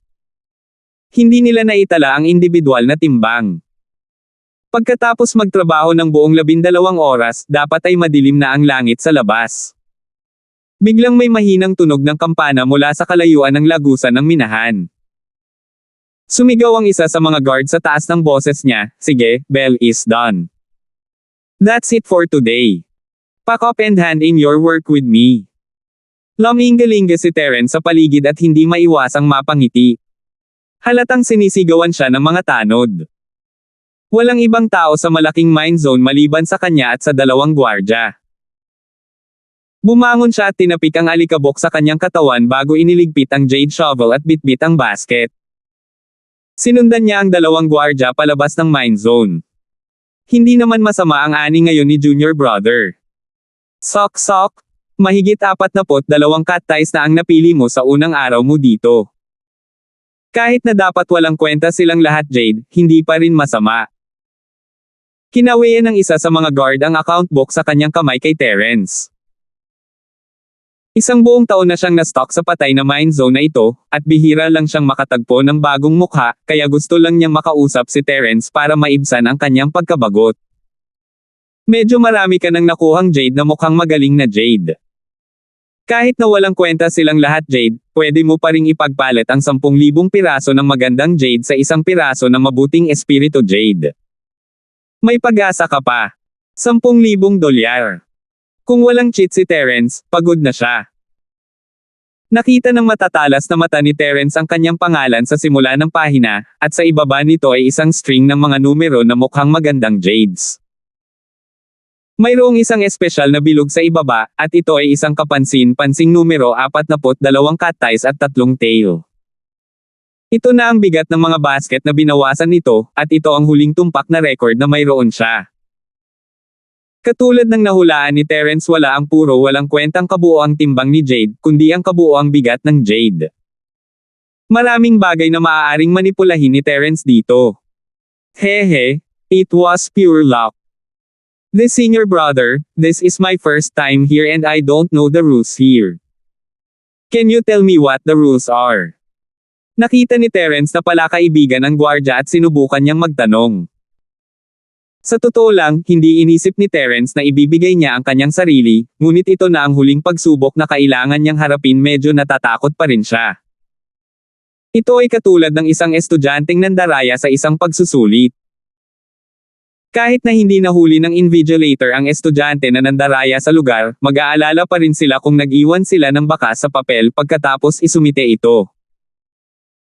Hindi nila naitala ang individual na timbang. Pagkatapos magtrabaho ng buong 12 oras, dapat ay madilim na ang langit sa labas. Biglang may mahinang tunog ng kampana mula sa kalayuan ng lagusan ng minahan. Sumigaw ang isa sa mga guard sa taas ng boses niya, "Sige, bell is done. That's it for today. Pack up and hand in your work with me." Lumingalinga si Terence sa paligid at hindi maiwasang mapangiti. Halatang sinisigawan siya ng mga tanod. Walang ibang tao sa malaking mine zone maliban sa kanya at sa 2 gwardya. Bumangon siya at tinapik ang alikabok sa kanyang katawan bago iniligpit ang jade shovel at bitbit ang basket. Sinundan niya ang 2 gwardya palabas ng mine zone. Hindi naman masama ang ani ngayon ni Junior Brother. Sok-sok, mahigit 42 cat ties na ang napili mo sa unang araw mo dito. Kahit na dapat walang kwenta silang lahat Jade, hindi pa rin masama. Kinawian ng isa sa mga guard ang account book sa kanyang kamay kay Terence. Isang buong taon na siyang na-stock sa patay na mine zone na ito, at bihira lang siyang makatagpo ng bagong mukha, kaya gusto lang niyang makausap si Terence para maibsan ang kanyang pagkabagot. Medyo marami ka nang nakuhang Jade na mukhang magaling na Jade. Kahit na walang kwenta silang lahat Jade, pwede mo pa ring ipagpalit ang 10,000 piraso ng magandang Jade sa isang piraso ng mabuting espiritu Jade. May pag-asa ka pa. 10,000 dolyar. Kung walang cheat si Terence, pagod na siya. Nakita ng matatalas na mata ni Terence ang kanyang pangalan sa simula ng pahina, at sa ibaba nito ay isang string ng mga numero na mukhang magandang Jades. Mayroong isang espesyal na bilog sa ibaba, at ito ay isang kapansin-pansing numero 42 cat eyes at 3 tail. Ito na ang bigat ng mga basket na binawasan nito, at ito ang huling tumpak na record na mayroon siya. Katulad ng nahulaan ni Terence, wala ang puro walang kwentang kabuoang timbang ni Jade, kundi ang kabuoang bigat ng Jade. Maraming bagay na maaaring manipulahin ni Terence dito. Hehe, it was pure luck. The senior brother, this is my first time here and I don't know the rules here. Can you tell me what the rules are? Nakita ni Terence na pala kaibigan ng gwardya at sinubukan niyang magtanong. Sa totoo lang, hindi inisip ni Terence na ibibigay niya ang kanyang sarili, ngunit ito na ang huling pagsubok na kailangan niyang harapin, medyo natatakot pa rin siya. Ito ay katulad ng isang estudyanteng nandaraya sa isang pagsusulit. Kahit na hindi nahuli ng invigilator ang estudyante na nandaraya sa lugar, mag-aalala pa rin sila kung nag-iwan sila ng bakas sa papel pagkatapos isumite ito.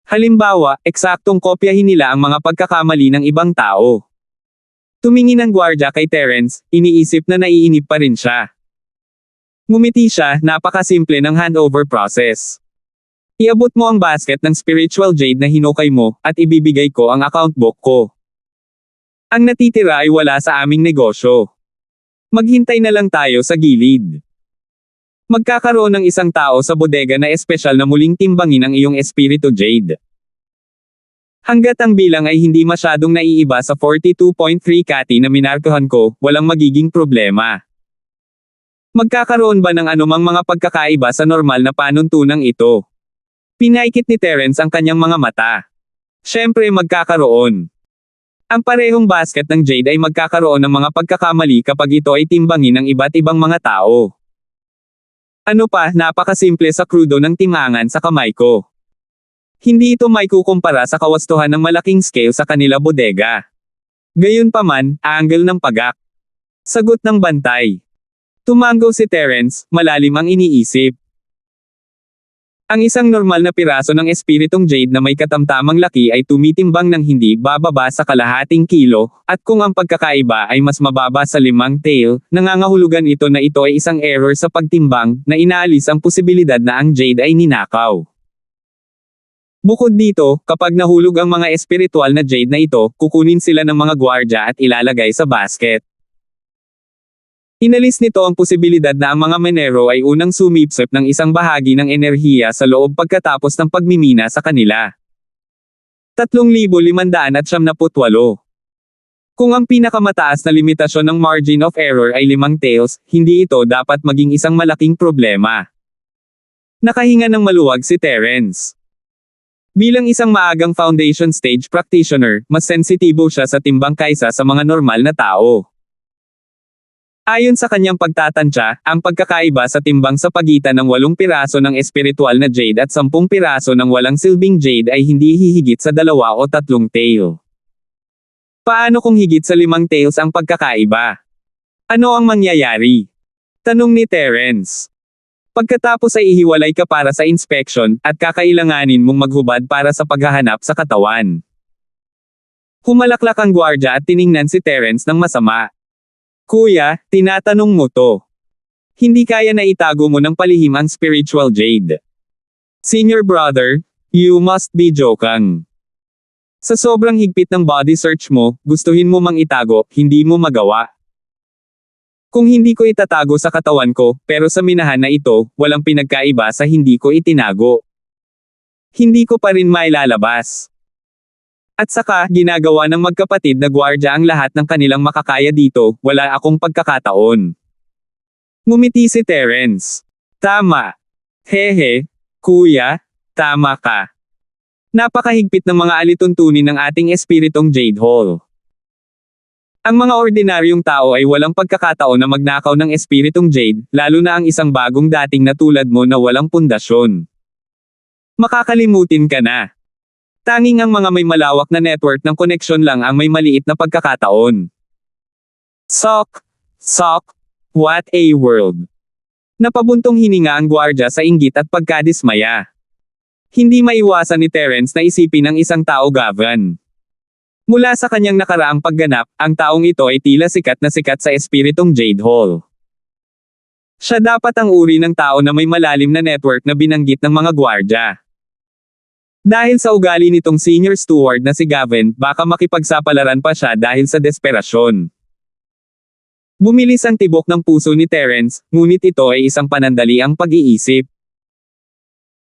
Halimbawa, eksaktong kopyahin nila ang mga pagkakamali ng ibang tao. Tumingin ang gwardya kay Terence, iniisip na naiinip pa rin siya. Ngumiti siya, napakasimple ng handover process. Iabot mo ang basket ng spiritual Jade na hinukay mo, at ibibigay ko ang account book ko. Ang natitira ay wala sa aming negosyo. Maghintay na lang tayo sa gilid. Magkakaroon ng isang tao sa bodega na espesyal na muling timbangin ang iyong espiritu Jade. Hanggat ang bilang ay hindi masyadong naiiba sa 42.3 kati na minarkahan ko, walang magiging problema. Magkakaroon ba ng anumang mga pagkakaiba sa normal na panuntunang ito? Pinaikit ni Terence ang kanyang mga mata. Siyempre magkakaroon. Ang parehong basket ng Jade ay magkakaroon ng mga pagkakamali kapag ito ay timbangin ng iba't ibang mga tao. Ano pa, napakasimple sa krudo ng timangan sa kamay ko. Hindi ito may kukumpara sa kawastuhan ng malaking scale sa kanila bodega. Gayunpaman, angle ng pagak. Sagot ng bantay. Tumango si Terence, malalim ang iniisip. Ang isang normal na piraso ng espiritong Jade na may katamtamang laki ay tumitimbang ng hindi bababa sa kalahating kilo, at kung ang pagkakaiba ay mas mababa sa 5 tail, nangangahulugan ito na ito ay isang error sa pagtimbang, na inaalis ang posibilidad na ang Jade ay ninakaw. Bukod dito, kapag nahulog ang mga espiritual na Jade na ito, kukunin sila ng mga gwardya at ilalagay sa basket. Inalis nito ang posibilidad na ang mga menero ay unang sumipsip ng isang bahagi ng enerhiya sa loob pagkatapos ng pagmimina sa kanila. 3,578. Kung ang pinakamataas na limitasyon ng margin of error ay 5 tails, hindi ito dapat maging isang malaking problema. Nakahinga ng maluwag si Terence. Bilang isang maagang foundation stage practitioner, mas sensitibo siya sa timbang kaysa sa mga normal na tao. Ayon sa kanyang pagtatansya, ang pagkakaiba sa timbang sa pagitan ng 8 piraso ng espiritual na Jade at 10 piraso ng walang silbing Jade ay hindi hihigit sa 2 o 3 tail. Paano kung higit sa 5 tails ang pagkakaiba? Ano ang mangyayari? Tanong ni Terence. Pagkatapos ay ihiwalay ka para sa inspection, at kakailanganin mong maghubad para sa paghahanap sa katawan. Humalaklak ang gwardya at tiningnan si Terence ng masama. Kuya, tinatanong mo to. Hindi kaya na itago mo ng palihim ang spiritual Jade. Senior brother, you must be joking. Sa sobrang higpit ng body search mo, gustuhin mo mang itago, hindi mo magawa. Kung hindi ko itatago sa katawan ko, pero sa minahan na ito, walang pinagkaiba sa hindi ko itinago. Hindi ko pa rin mailalabas. At saka, ginagawa ng magkapatid na gwardya ang lahat ng kanilang makakaya dito, wala akong pagkakataon. Ngumiti si Terence. Tama. Hehe, kuya, tama ka. Napakahigpit ng mga alituntunin ng ating espiritong Jade Hall. Ang mga ordinaryong tao ay walang pagkakataon na magnakaw ng espiritong Jade, lalo na ang isang bagong dating na tulad mo na walang pundasyon. Makakalimutin ka na. Tanging ang mga may malawak na network ng koneksyon lang ang may maliit na pagkakataon. Sok! What a world! Napabuntong hininga ang gwardya sa inggit at pagkadismaya. Hindi maiwasan ni Terence na isipin ng isang tao Gavin. Mula sa kanyang nakaraang pagganap, ang taong ito ay tila sikat na sikat sa espiritong Jade Hall. Siya dapat ang uri ng tao na may malalim na network na binanggit ng mga gwardya. Dahil sa ugali nitong senior steward na si Gavin, baka makipagsapalaran pa siya dahil sa desperasyon. Bumilis ang tibok ng puso ni Terence, ngunit ito ay isang panandaliang pag-iisip.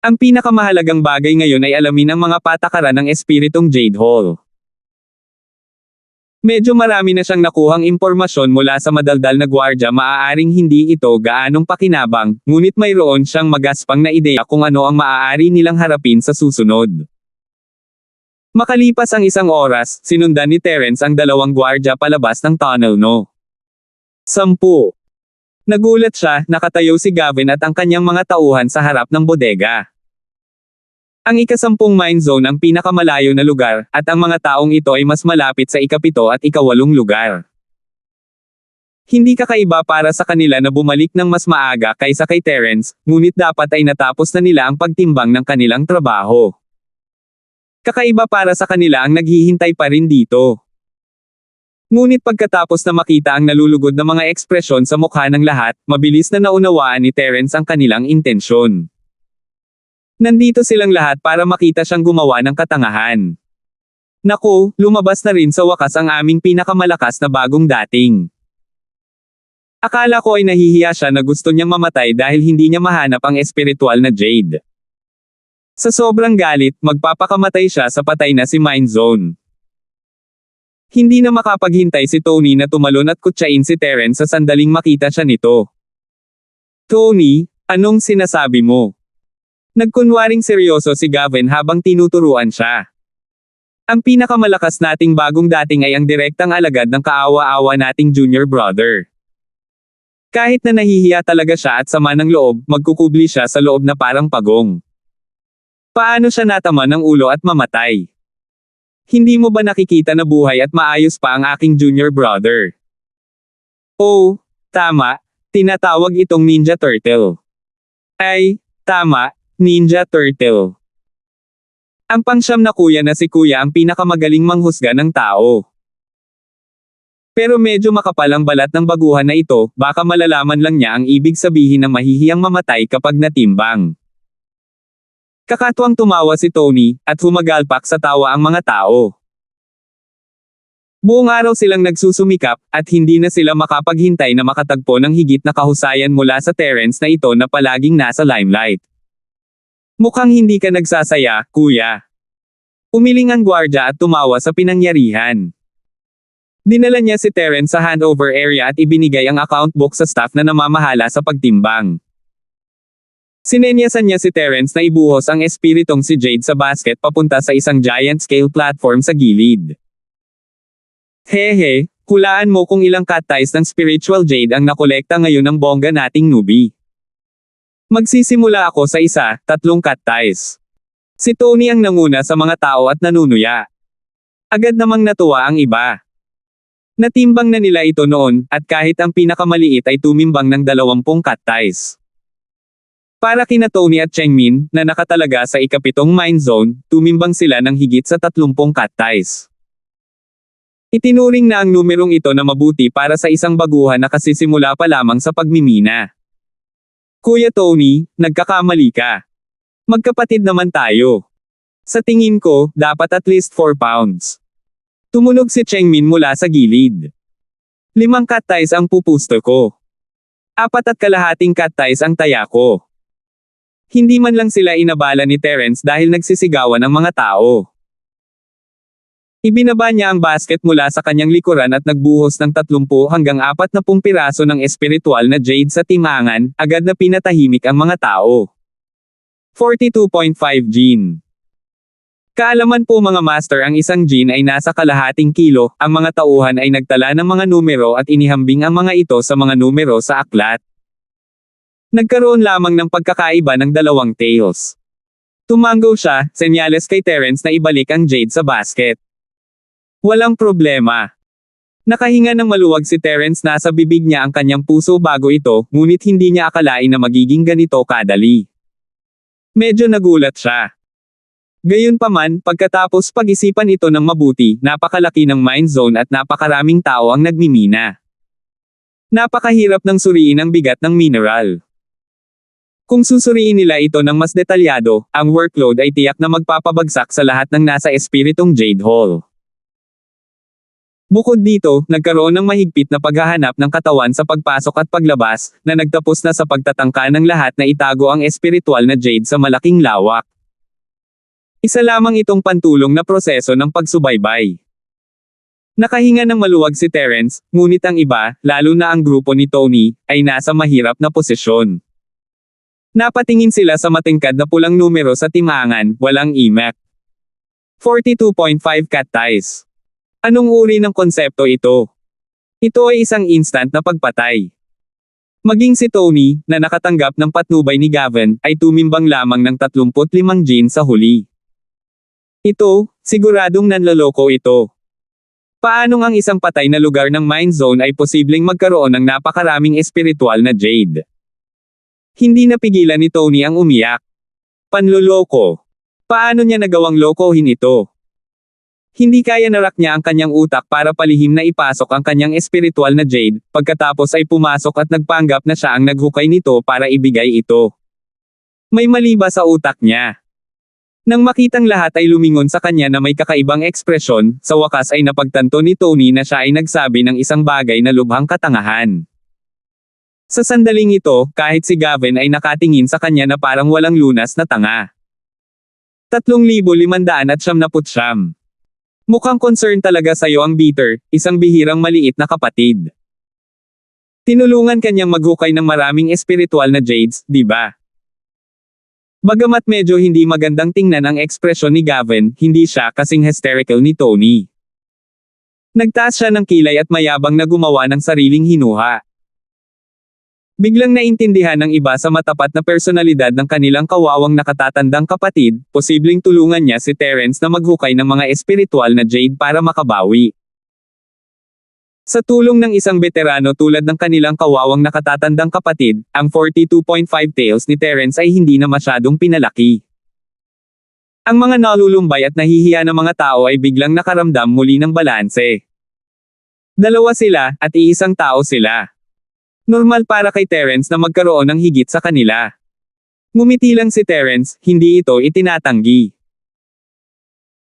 Ang pinakamahalagang bagay ngayon ay alamin ang mga patakaran ng espiritong Jade Hall. Medyo marami na siyang nakuhang impormasyon mula sa madaldal na gwardya, maaaring hindi ito gaanong pakinabang, ngunit mayroon siyang magaspang na ideya kung ano ang maaari nilang harapin sa susunod. Makalipas ang isang oras, sinundan ni Terence ang dalawang gwardya palabas ng tunnel no. 10. Nagulat siya, nakatayo si Gavin at ang kanyang mga tauhan sa harap ng bodega. Ang ika-10 mine zone ang pinakamalayo na lugar, at ang mga taong ito ay mas malapit sa ika-7 at ika-8 lugar. Hindi kakaiba para sa kanila na bumalik ng mas maaga kaysa kay Terence, ngunit dapat ay natapos na nila ang pagtimbang ng kanilang trabaho. Kakaiba para sa kanila ang naghihintay pa rin dito. Ngunit pagkatapos na makita ang nalulugod na mga ekspresyon sa mukha ng lahat, mabilis na naunawaan ni Terence ang kanilang intensyon. Nandito silang lahat para makita siyang gumawa ng katangahan. Naku, lumabas na rin sa wakas ang aming pinakamalakas na bagong dating. Akala ko ay nahihiya siya na gusto niyang mamatay dahil hindi niya mahanap ang espiritual na Jade. Sa sobrang galit, magpapakamatay siya sa patay na si Mind Zone. Hindi na makapaghintay si Tony na tumalon at kutsain si Terence sa sandaling makita siya nito. Tony, anong sinasabi mo? Nagkunwaring seryoso si Gavin habang tinuturuan siya. Ang pinakamalakas nating bagong dating ay ang direktang alagad ng kaawa-awa nating junior brother. Kahit na nahihiya talaga siya at sama ng loob, magkukubli siya sa loob na parang pagong. Paano siya natama ng ulo at mamatay? Hindi mo ba nakikita na buhay at maayos pa ang aking junior brother? Oh, tama, tinatawag itong Ninja Turtle. Ay, tama. Ninja Turtle. Ang pangsyam na kuya na si Kuya ang pinakamagaling manghusga ng tao. Pero medyo makapal ang balat ng baguhan na ito, baka malalaman lang niya ang ibig sabihin ng mahihiyang mamatay kapag natimbang. Kakatuwang tumawa si Tony, at humagalpak sa tawa ang mga tao. Buong araw silang nagsusumikap, at hindi na sila makapaghintay na makatagpo ng higit na kahusayan mula sa Terence na ito na palaging nasa limelight. Mukhang hindi ka nagsasaya, kuya. Umiling ang gwardya at tumawa sa pinangyarihan. Dinala niya si Terence sa handover area at ibinigay ang account book sa staff na namamahala sa pagtimbang. Sinenyasan niya si Terence na ibuhos ang espiritong si Jade sa basket papunta sa isang giant scale platform sa gilid. Hehe, hulaan mo kung ilang cat ties ng spiritual Jade ang nakolekta ngayon ng bongga nating newbie. Magsisimula ako sa 3 cat ties. Si Tony ang nanguna sa mga tao at nanunuya. Agad namang natuwa ang iba. Natimbang na nila ito noon, at kahit ang pinakamaliit ay tumimbang ng 20 cat ties. Para kina Tony at Chengmin, na nakatalaga sa ika-7 mine zone, tumimbang sila ng higit sa 30 cat ties. Itinuring na ang numerong ito na mabuti para sa isang baguhan na kasisimula pa lamang sa pagmimina. Kuya Tony, nagkakamali ka. Magkapatid naman tayo. Sa tingin ko, dapat at least 4 pounds. Tumunog si Chengmin mula sa gilid. 5 cat ties ang pupusto ko. 4.25 cat ties ang taya ko. Hindi man lang sila inabala ni Terence dahil nagsisigawan ang mga tao. Ibinaba niya ang basket mula sa kanyang likuran at nagbuhos ng 30 hanggang 40 piraso ng espiritual na Jade sa timangan, agad na pinatahimik ang mga tao. 42.5 Gene. Kaalaman po mga master, ang isang gene ay nasa kalahating kilo, ang mga tauhan ay nagtala ng mga numero at inihambing ang mga ito sa mga numero sa aklat. Nagkaroon lamang ng pagkakaiba ng dalawang tails. Tumango siya, senyales kay Terence na ibalik ang jade sa basket. Walang problema. Nakahinga ng maluwag si Terence, nasa bibig niya ang kanyang puso bago ito, ngunit hindi niya akalain na magiging ganito kadali. Medyo nagulat siya. Gayunpaman, pagkatapos pag-isipan ito ng mabuti, napakalaki ng mine zone at napakaraming tao ang nagmimina. Napakahirap ng suriin ang bigat ng mineral. Kung susuriin nila ito ng mas detalyado, ang workload ay tiyak na magpapabagsak sa lahat ng nasa espiritong Jade Hall. Bukod dito, nagkaroon ng mahigpit na paghahanap ng katawan sa pagpasok at paglabas, na nagtapos na sa pagtatangka ng lahat na itago ang espiritual na Jade sa malaking lawak. Isa lamang itong pantulong na proseso ng pagsubaybay. Nakahinga ng maluwag si Terence, ngunit ang iba, lalo na ang grupo ni Tony, ay nasa mahirap na posisyon. Napatingin sila sa matingkad na pulang numero sa timangan, walang imek. 42.5 cat ties. Anong uri ng konsepto ito? Ito ay isang instant na pagpatay. Maging si Tony, na nakatanggap ng patnubay ni Gavin, ay tumimbang lamang ng 35 gin sa huli. Ito, siguradong nanloloko ito. Paanong ang isang patay na lugar ng mine zone ay posibleng magkaroon ng napakaraming espiritual na jade? Hindi napigilan ni Tony ang umiyak. Panloloko. Paano niya nagawang lokohin ito? Hindi kaya narak niya ang kanyang utak para palihim na ipasok ang kanyang espiritual na jade, pagkatapos ay pumasok at nagpanggap na siya ang naghukay nito para ibigay ito. May mali ba sa utak niya? Nang makitang lahat ay lumingon sa kanya na may kakaibang ekspresyon, sa wakas ay napagtanto ni Tony na siya ay nagsabi ng isang bagay na lubhang katangahan. Sa sandaling ito, kahit si Gavin ay nakatingin sa kanya na parang walang lunas na tanga. 3,579. Mukhang concern talaga sa'yo ang Beater, isang bihirang maliit na kapatid. Tinulungan kanyang maghukay ng maraming espiritual na jades, di ba? Bagamat medyo hindi magandang tingnan ang ekspresyon ni Gavin, hindi siya kasing hysterical ni Tony. Nagtaas siya ng kilay at mayabang na gumawa ng sariling hinuha. Biglang naintindihan ng iba sa matapat na personalidad ng kanilang kawawang nakatatandang kapatid, posibleng tulungan niya si Terence na maghukay ng mga espiritual na jade para makabawi. Sa tulong ng isang veterano tulad ng kanilang kawawang nakatatandang kapatid, ang 42.5 tails ni Terence ay hindi na masyadong pinalaki. Ang mga nalulumbay at nahihiya na mga tao ay biglang nakaramdam muli ng balanse. Dalawa sila, at iisang tao sila. Normal para kay Terence na magkaroon ng higit sa kanila. Ngumiti lang si Terence, hindi ito itinatanggi.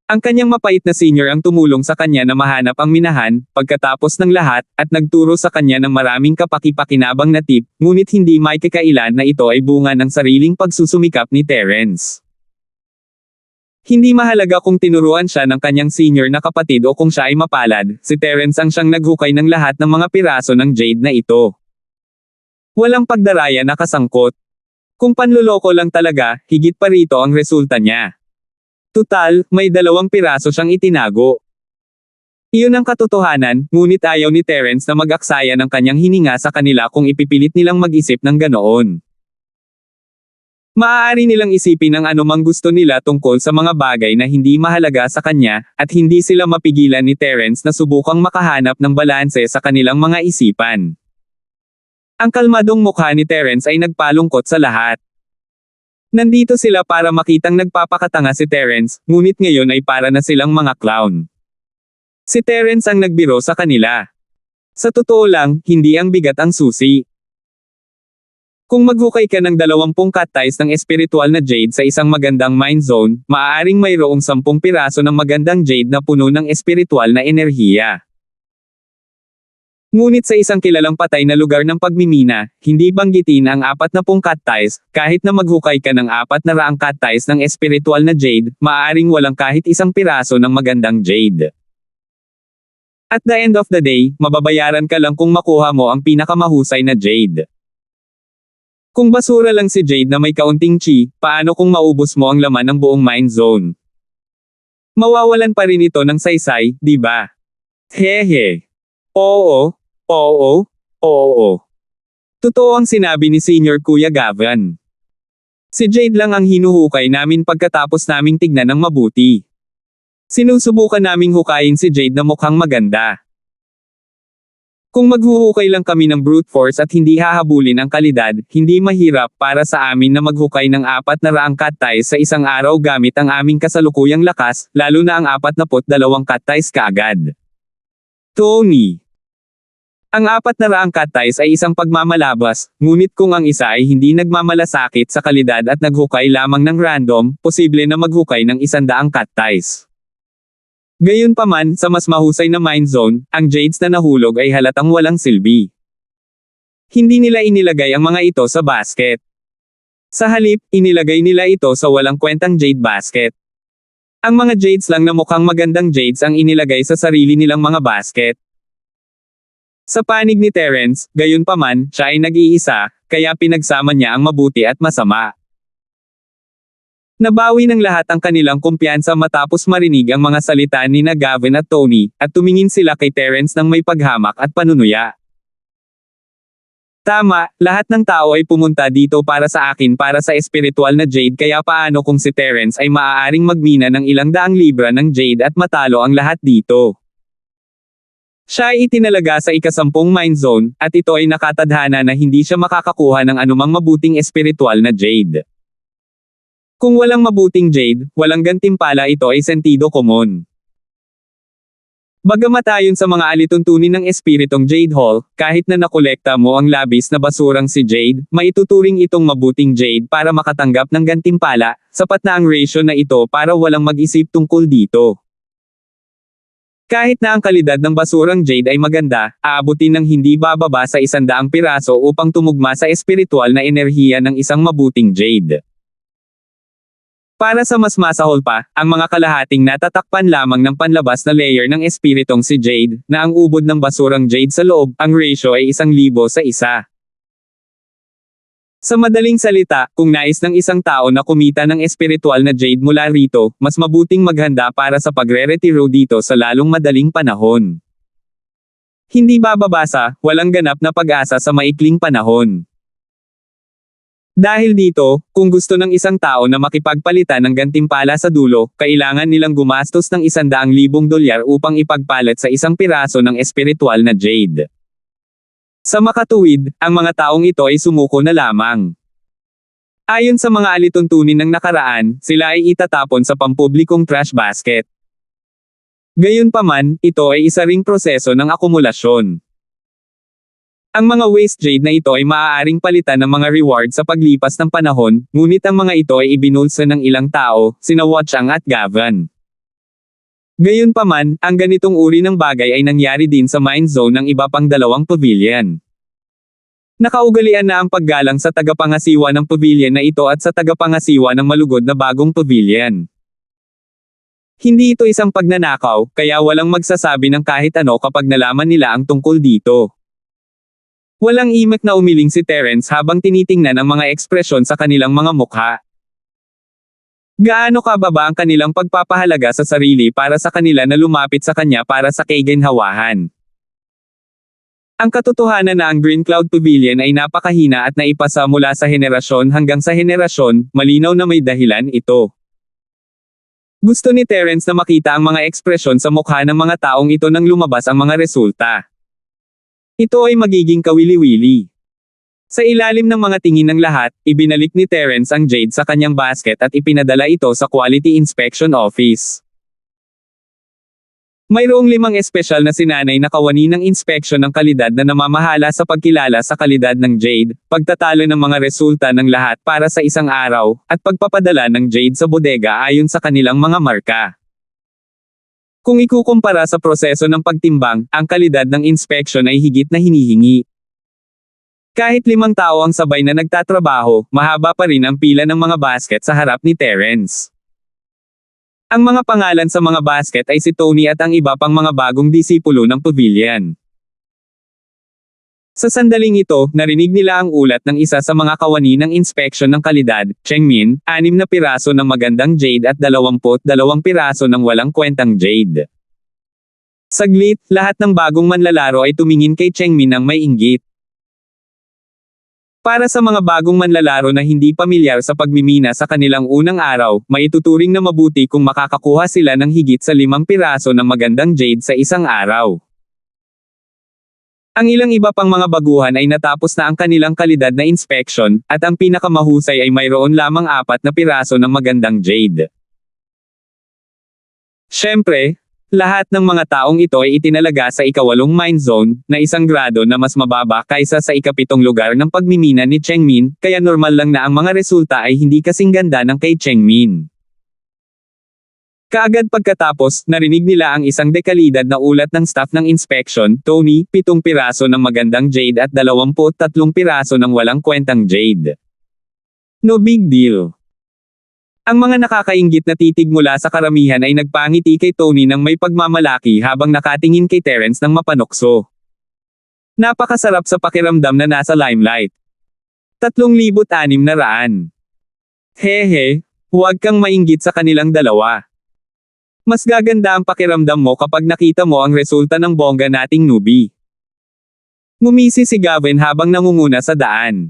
Ang kanyang mapait na senior ang tumulong sa kanya na mahanap ang minahan, pagkatapos ng lahat, at nagturo sa kanya ng maraming kapaki-pakinabang na tip, ngunit hindi may kakailan na ito ay bunga ng sariling pagsusumikap ni Terence. Hindi mahalaga kung tinuruan siya ng kanyang senior na kapatid o kung siya ay mapalad, si Terence ang siyang naghukay ng lahat ng mga piraso ng jade na ito. Walang pagdaraya na kasangkot. Kung panluloko lang talaga, higit pa rito ang resulta niya. Tutal, may 2 piraso siyang itinago. Iyon ang katotohanan, ngunit ayaw ni Terence na mag-aksaya ng kanyang hininga sa kanila kung ipipilit nilang mag-isip ng ganoon. Maaari nilang isipin ang anumang gusto nila tungkol sa mga bagay na hindi mahalaga sa kanya, at hindi sila mapigilan ni Terence na subukang makahanap ng balanse sa kanilang mga isipan. Ang kalmadong mukha ni Terence ay nagpalungkot sa lahat. Nandito sila para makitang nagpapakatanga si Terence, ngunit ngayon ay para na silang mga clown. Si Terence ang nagbiro sa kanila. Sa totoo lang, hindi ang bigat ang susi. Kung maghukay ka ng 20 cat ties ng espiritual na jade sa isang magandang mine zone, maaaring mayroong 10 piraso ng magandang jade na puno ng espiritual na enerhiya. Ngunit sa isang kilalang patay na lugar ng pagmimina, hindi banggitin ang 40 cat ties, kahit na maghukay ka ng 400 cat ties ng espiritual na jade, maaaring walang kahit isang piraso ng magandang jade. At the end of the day, mababayaran ka lang kung makuha mo ang pinakamahusay na jade. Kung basura lang si jade na may kaunting chi, paano kung maubos mo ang laman ng buong mine zone? Mawawalan pa rin ito ng saysay, di ba? Hehe. Oo, oo, oo. Totoo ang sinabi ni Senior Kuya Gavin. Si Jade lang ang hinuhukay namin pagkatapos naming tignan ng mabuti. Sinusubukan naming hukayin si Jade na mukhang maganda. Kung maghuhukay lang kami ng brute force at hindi hahabulin ang kalidad, hindi mahirap para sa amin na maghukay ng 400 cat ties sa isang araw gamit ang aming kasalukuyang lakas, lalo na ang 42 cat ties kaagad. Tony. Ang 400 cat ties ay isang pagmamalabas, ngunit kung ang isa ay hindi nagmamalasakit sa kalidad at naghukay lamang ng random, posible na maghukay ng 100 cat ties. Gayunpaman, sa mas mahusay na mind zone, ang jades na nahulog ay halatang walang silbi. Hindi nila inilagay ang mga ito sa basket. Sa halip, inilagay nila ito sa walang kwentang jade basket. Ang mga jades lang na mukhang magandang jades ang inilagay sa sarili nilang mga basket. Sa panig ni Terence, gayunpaman, siya ay nag-iisa, kaya pinagsama niya ang mabuti at masama. Nabawi ng lahat ang kanilang kumpiyansa matapos marinig ang mga salita ni na Gavin at Tony, at tumingin sila kay Terence ng may paghamak at panunuya. Tama, lahat ng tao ay pumunta dito para sa akin para sa espiritual na jade, kaya paano kung si Terence ay maaaring magmina ng ilang daang libra ng jade at matalo ang lahat dito? Siya ay itinalaga sa ika-10 mind zone, at ito ay nakatadhana na hindi siya makakakuha ng anumang mabuting espiritual na jade. Kung walang mabuting jade, walang gantimpala, ito ay sentido komon. Bagamat ayon sa mga alituntunin ng espiritong Jade Hall, kahit na nakolekta mo ang labis na basurang si Jade, maituturing itong mabuting jade para makatanggap ng gantimpala, sapat na ang ratio na ito para walang mag-isip tungkol dito. Kahit na ang kalidad ng basurang jade ay maganda, aabutin ng hindi bababa sa 100 piraso upang tumugma sa espiritual na enerhiya ng isang mabuting jade. Para sa mas masahol pa, ang mga kalahating natatakpan lamang ng panlabas na layer ng espiritong si Jade, na ang ubod ng basurang jade sa loob, ang ratio ay 1,000 sa isa. Sa madaling salita, kung nais ng isang tao na kumita ng espiritual na jade mula rito, mas mabuting maghanda para sa pagre-retiro dito sa lalong madaling panahon. Hindi bababasa, walang ganap na pag-asa sa maikling panahon. Dahil dito, kung gusto ng isang tao na makipagpalitan ng gantimpala sa dulo, kailangan nilang gumastos ng $100,000 upang ipagpalit sa isang piraso ng espiritual na jade. Sa makatuwid, ang mga taong ito ay sumuko na lamang. Ayon sa mga alituntunin ng nakaraan, sila ay itatapon sa pampublikong trash basket. Gayunpaman, ito ay isa ring proseso ng akumulasyon. Ang mga waste jade na ito ay maaaring palitan ng mga reward sa paglipas ng panahon, ngunit ang mga ito ay ibinulsa ng ilang tao, sina Watchang at Gavin. Gayunpaman, ang ganitong uri ng bagay ay nangyari din sa mind zone ng iba pang 2 pavilion. Nakaugalian na ang paggalang sa tagapangasiwa ng pavilion na ito at sa tagapangasiwa ng malugod na bagong pavilion. Hindi ito isang pagnanakaw, kaya walang magsasabi ng kahit ano kapag nalaman nila ang tungkol dito. Walang imek na umiling si Terence habang tinitingnan ang mga ekspresyon sa kanilang mga mukha. Gaano kababa ang kanilang pagpapahalaga sa sarili para sa kanila na lumapit sa kanya para sa kaginhawahan. Ang katotohanan na ang Green Cloud Pavilion ay napakahina at naipasa mula sa henerasyon hanggang sa henerasyon, malinaw na may dahilan ito. Gusto ni Terence na makita ang mga ekspresyon sa mukha ng mga taong ito nang lumabas ang mga resulta. Ito ay magiging kawili-wili. Sa ilalim ng mga tingin ng lahat, ibinalik ni Terence ang jade sa kanyang basket at ipinadala ito sa Quality Inspection Office. Mayroong 5 espesyal na sinanay na kawani ng inspeksyon ng kalidad na namamahala sa pagkilala sa kalidad ng jade, pagtatalo ng mga resulta ng lahat para sa isang araw, at pagpapadala ng jade sa bodega ayon sa kanilang mga marka. Kung ikukumpara sa proseso ng pagtimbang, ang kalidad ng inspeksyon ay higit na hinihingi. Kahit 5 tao ang sabay na nagtatrabaho, mahaba pa rin ang pila ng mga basket sa harap ni Terence. Ang mga pangalan sa mga basket ay si Tony at ang iba pang mga bagong disipulo ng pavilion. Sa sandaling ito, narinig nila ang ulat ng isa sa mga kawani ng inspeksyon ng kalidad, Chengmin, 6 na piraso ng magandang jade at 22 piraso ng walang kwentang jade. Saglit, lahat ng bagong manlalaro ay tumingin kay Chengmin ng may inggit. Para sa mga bagong manlalaro na hindi pamilyar sa pagmimina sa kanilang unang araw, maituturing na mabuti kung makakakuha sila ng higit sa 5 piraso ng magandang jade sa isang araw. Ang ilang iba pang mga baguhan ay natapos na ang kanilang kalidad na inspection, at ang pinakamahusay ay mayroon lamang 4 na piraso ng magandang jade. Siyempre, lahat ng mga taong ito ay itinalaga sa ika-8 mine zone, na isang grado na mas mababa kaysa sa ika-7 lugar ng pagmimina ni Chengmin, kaya normal lang na ang mga resulta ay hindi kasing ganda ng kay Chengmin. Kaagad pagkatapos, narinig nila ang isang dekalidad na ulat ng staff ng inspection, Tony, 7 piraso ng magandang jade at 23 piraso ng walang kwentang jade. No big deal. Ang mga nakakainggit na titig mula sa karamihan ay nagpangiti kay Tony ng may pagmamalaki habang nakatingin kay Terence ng mapanokso. Napakasarap sa pakiramdam na nasa limelight. 3,600. Hehe, huwag kang mainggit sa kanilang dalawa. Mas gaganda ang pakiramdam mo kapag nakita mo ang resulta ng bongga nating newbie. Ngumisi si Gavin habang nangunguna sa daan.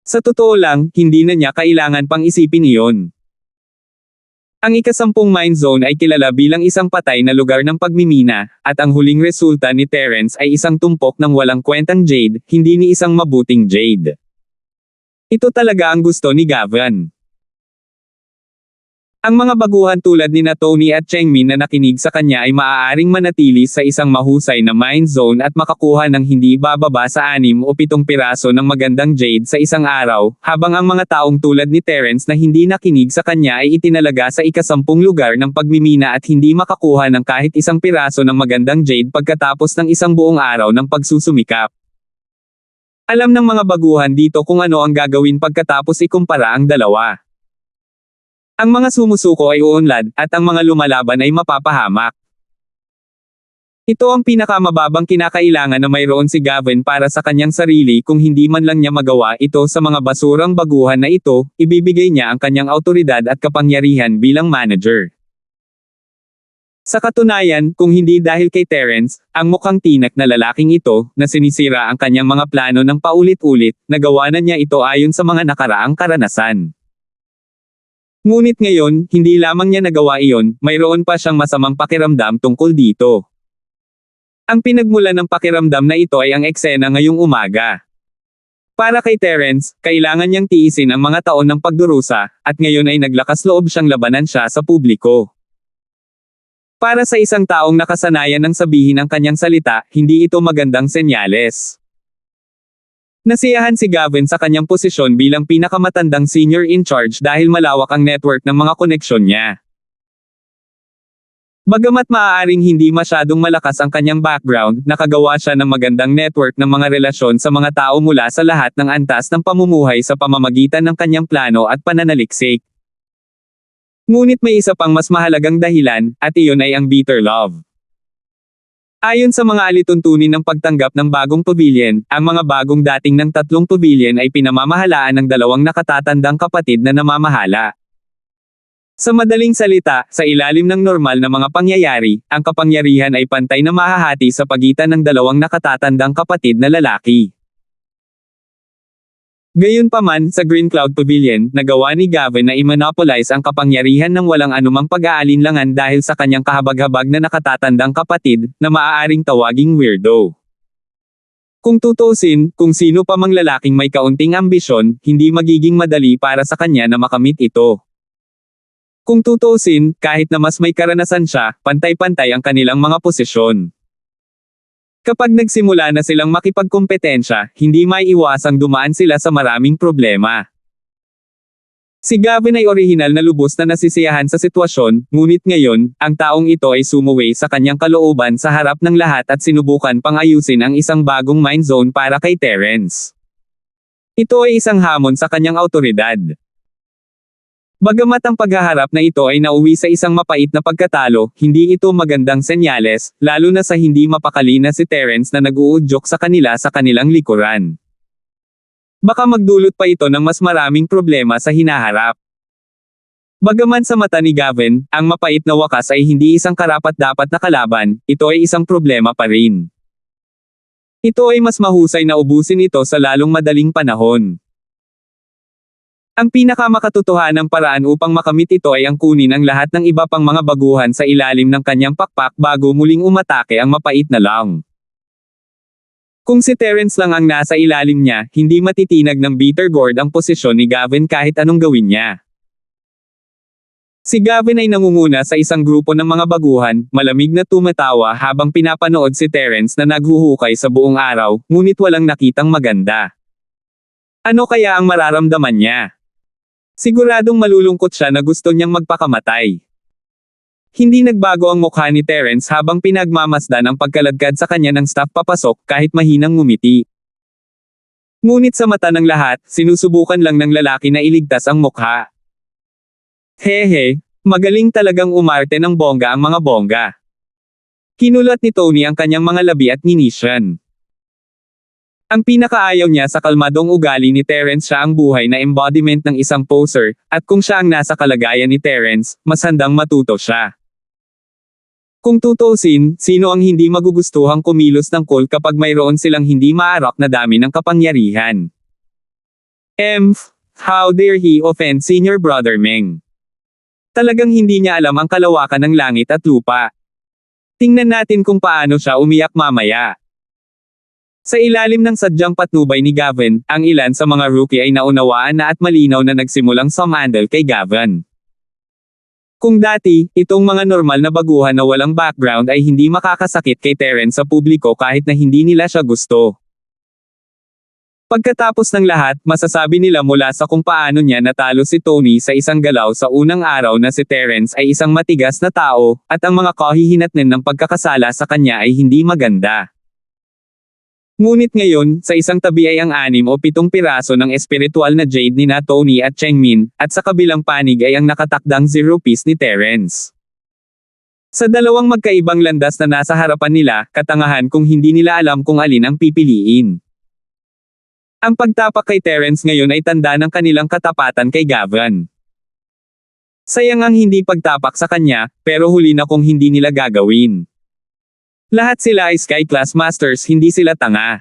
Sa totoo lang, hindi na niya kailangan pang isipin iyon. Ang ika-10 mine zone ay kilala bilang isang patay na lugar ng pagmimina, at ang huling resulta ni Terence ay isang tumpok ng walang kwentang jade, hindi ni isang mabuting jade. Ito talaga ang gusto ni Gavin. Ang mga baguhan tulad ni Tony at Chengmin na nakinig sa kanya ay maaaring manatili sa isang mahusay na mine zone at makakuha ng hindi bababa sa 6 o 7 piraso ng magandang jade sa isang araw, habang ang mga taong tulad ni Terence na hindi nakinig sa kanya ay itinalaga sa ika-10 lugar ng pagmimina at hindi makakuha ng kahit isang piraso ng magandang jade pagkatapos ng isang buong araw ng pagsusumikap. Alam ng mga baguhan dito kung ano ang gagawin pagkatapos ikumpara ang dalawa. Ang mga sumusuko ay uunlad, at ang mga lumalaban ay mapapahamak. Ito ang pinakamababang kinakailangan na mayroon si Gavin para sa kanyang sarili kung hindi man lang niya magawa ito sa mga basurang baguhan na ito, ibibigay niya ang kanyang autoridad at kapangyarihan bilang manager. Sa katunayan, kung hindi dahil kay Terence, ang mukhang tinak na lalaking ito, na sinisira ang kanyang mga plano ng paulit-ulit, nagawa na niya ito ayon sa mga nakaraang karanasan. Ngunit ngayon, hindi lamang niya nagawa iyon, mayroon pa siyang masamang pakiramdam tungkol dito. Ang pinagmulan ng pakiramdam na ito ay ang eksena ngayong umaga. Para kay Terence, kailangan niyang tiisin ang mga taon ng pagdurusa, at ngayon ay naglakas loob siyang labanan siya sa publiko. Para sa isang taong nakasanayan ng sabihin ang kanyang salita, hindi ito magandang senyales. Nasiyahan si Gavin sa kanyang posisyon bilang pinakamatandang senior in charge dahil malawak ang network ng mga koneksyon niya. Bagamat maaaring hindi masyadong malakas ang kanyang background, nakagawa siya ng magandang network ng mga relasyon sa mga tao mula sa lahat ng antas ng pamumuhay sa pamamagitan ng kanyang plano at pananaliksik. Ngunit may isa pang mas mahalagang dahilan, at iyon ay ang bitter love. Ayon sa mga alituntunin ng pagtanggap ng bagong pavilion, ang mga bagong dating ng 3 pavilion ay pinamamahalaan ng 2 nakatatandang kapatid na namamahala. Sa madaling salita, sa ilalim ng normal na mga pangyayari, ang kapangyarihan ay pantay na mahahati sa pagitan ng 2 nakatatandang kapatid na lalaki. Gayunpaman, sa Green Cloud Pavilion, nagawa ni Gavin na i-monopolize ang kapangyarihan ng walang anumang pag-aalinlangan dahil sa kanyang kahabag-habag na nakatatandang kapatid, na maaaring tawaging weirdo. Kung tutuusin, kung sino pa mang lalaking may kaunting ambisyon, hindi magiging madali para sa kanya na makamit ito. Kung tutuusin, kahit na mas may karanasan siya, pantay-pantay ang kanilang mga posisyon. Kapag nagsimula na silang makipagkompetensya, hindi maiiwasang dumaan sila sa maraming problema. Si Gavin ay orihinal na lubos na nasisiyahan sa sitwasyon, ngunit ngayon, ang taong ito ay sumuway sa kanyang kalooban sa harap ng lahat at sinubukan pang ayusin ang isang bagong mine zone para kay Terence. Ito ay isang hamon sa kanyang autoridad. Bagamat ang paghaharap na ito ay nauwi sa isang mapait na pagkatalo, hindi ito magandang senyales, lalo na sa hindi mapakali na si Terence na nag-uudyok sa kanila sa kanilang likuran. Baka magdulot pa ito ng mas maraming problema sa hinaharap. Bagaman sa mata ni Gavin, ang mapait na wakas ay hindi isang karapat-dapat na kalaban, ito ay isang problema pa rin. Ito ay mas mahusay na ubusin ito sa lalong madaling panahon. Ang pinakamakatotohanang paraan upang makamit ito ay ang kunin ang lahat ng iba pang mga baguhan sa ilalim ng kanyang pakpak bago muling umatake ang mapait na Long. Kung si Terence lang ang nasa ilalim niya, hindi matitinag ng bitter gourd ang posisyon ni Gavin kahit anong gawin niya. Si Gavin ay nangunguna sa isang grupo ng mga baguhan, malamig na tumatawa habang pinapanood si Terence na naghuhukay sa buong araw, ngunit walang nakitang maganda. Ano kaya ang mararamdaman niya? Siguradong malulungkot siya na gusto niyang magpakamatay. Hindi nagbago ang mukha ni Terence habang pinagmamasdan ang pagkaladkad sa kanya ng staff papasok kahit mahinang ngumiti. Ngunit sa mata ng lahat, sinusubukan lang ng lalaki na iligtas ang mukha. Hehe, magaling talagang umarte ng bongga ang mga bongga. Kinulat ni Tony ang kanyang mga labi at nginisyan. Ang pinakaayaw niya sa kalmadong ugali ni Terence siya ang buhay na embodiment ng isang poser, at kung siya ang nasa kalagayan ni Terence, mas handang matuto siya. Kung tutuusin, sino ang hindi magugustuhang kumilos ng cool kapag mayroon silang hindi maarak na dami ng kapangyarihan? How dare he offend senior brother Meng? Talagang hindi niya alam ang kalawakan ng langit at lupa. Tingnan natin kung paano siya umiyak mamaya. Sa ilalim ng sadyang patnubay ni Gavin, ang ilan sa mga rookie ay naunawaan na at malinaw na nagsimulang sumandal kay Gavin. Kung dati, itong mga normal na baguhan na walang background ay hindi makakasakit kay Terence sa publiko kahit na hindi nila siya gusto. Pagkatapos ng lahat, masasabi nila mula sa kung paano niya natalo si Tony sa isang galaw sa unang araw na si Terence ay isang matigas na tao, at ang mga kahihinatnan ng pagkakasala sa kanya ay hindi maganda. Ngunit ngayon, sa isang tabi ay ang 6 o 7 piraso ng espiritual na jade ni na Tony at Chengmin, at sa kabilang panig ay ang nakatakdang 0 piece ni Terence. Sa dalawang magkaibang landas na nasa harapan nila, katangahan kung hindi nila alam kung alin ang pipiliin. Ang pagtapak kay Terence ngayon ay tanda ng kanilang katapatan kay Gavin. Sayang ang hindi pagtapak sa kanya, pero huli na kung hindi nila gagawin. Lahat sila ay Sky Class Masters, hindi sila tanga.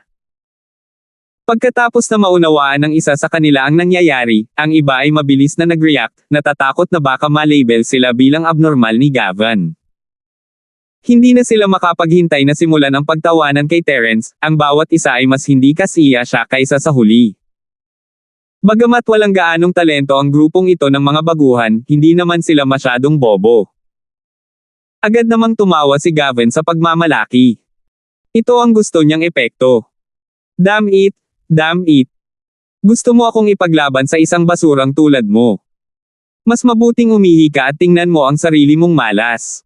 Pagkatapos na maunawaan ng isa sa kanila ang nangyayari, ang iba ay mabilis na nag-react, natatakot na baka ma-label sila bilang abnormal ni Gavin. Hindi na sila makapaghintay na simulan ang pagtawanan kay Terence, ang bawat isa ay mas hindi kasiya siya kaysa sa huli. Bagamat walang gaanong talento ang grupong ito ng mga baguhan, hindi naman sila masyadong bobo. Agad namang tumawa si Gavin sa pagmamalaki. Ito ang gusto niyang epekto. Damn it, damn it. Gusto mo akong ipaglaban sa isang basurang tulad mo. Mas mabuting umihi ka at tingnan mo ang sarili mong malas.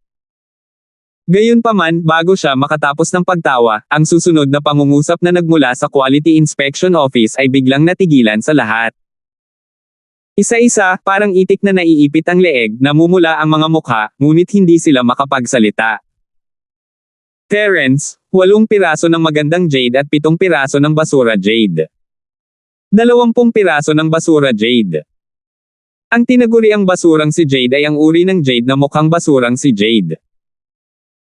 Gayunpaman, bago siya makatapos ng pagtawa, ang susunod na pangungusap na nagmula sa Quality Inspection Office ay biglang natigilan sa lahat. Isa-isa, parang itik na naiipit ang leeg, namumula ang mga mukha, ngunit hindi sila makapagsalita. Terence, 8 piraso ng magandang jade at 7 piraso ng basura jade. 20 piraso ng basura jade. Ang tinaguriang basurang si Jade ay ang uri ng jade na mukhang basurang si Jade.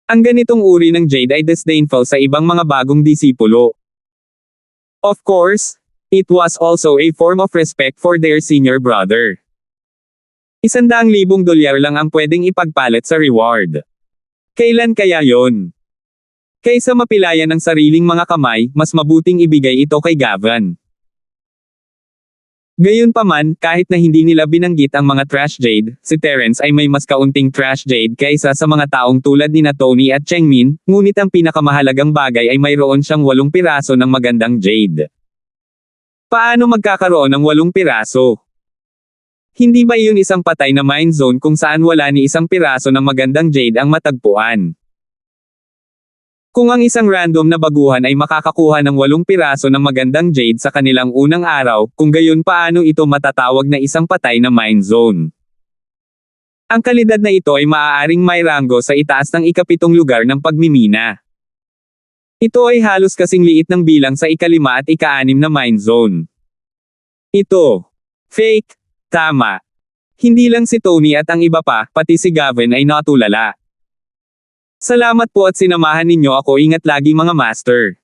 Ang ganitong uri ng jade ay disdainful sa ibang mga bagong disipulo. Of course, it was also a form of respect for their senior brother. $100,000 lang ang pwedeng ipagpalit sa reward. Kailan kaya yon? Kaysa mapilayan ng sariling mga kamay, mas mabuting ibigay ito kay Gavin. Gayunpaman, kahit na hindi nila binanggit ang mga trash jade, si Terence ay may mas kaunting trash jade kaysa sa mga taong tulad ni na Tony at Chengmin, ngunit ang pinakamahalagang bagay ay mayroon siyang 8 piraso ng magandang jade. Paano magkakaroon ng 8 piraso? Hindi ba iyon isang patay na mind zone kung saan wala ni isang piraso ng magandang jade ang matagpuan? Kung ang isang random na baguhan ay makakakuha ng 8 piraso ng magandang jade sa kanilang unang araw, kung gayon paano ito matatawag na isang patay na mind zone? Ang kalidad na ito ay maaaring may ranggo sa itaas ng ika-7 lugar ng pagmimina. Ito ay halos kasing liit ng bilang sa ika-5 at ika-6 na mine zone. Ito. Fake. Tama. Hindi lang si Tony at ang iba pa, pati si Gavin ay natulala. Salamat po at sinamahan ninyo ako. Ingat lagi mga master.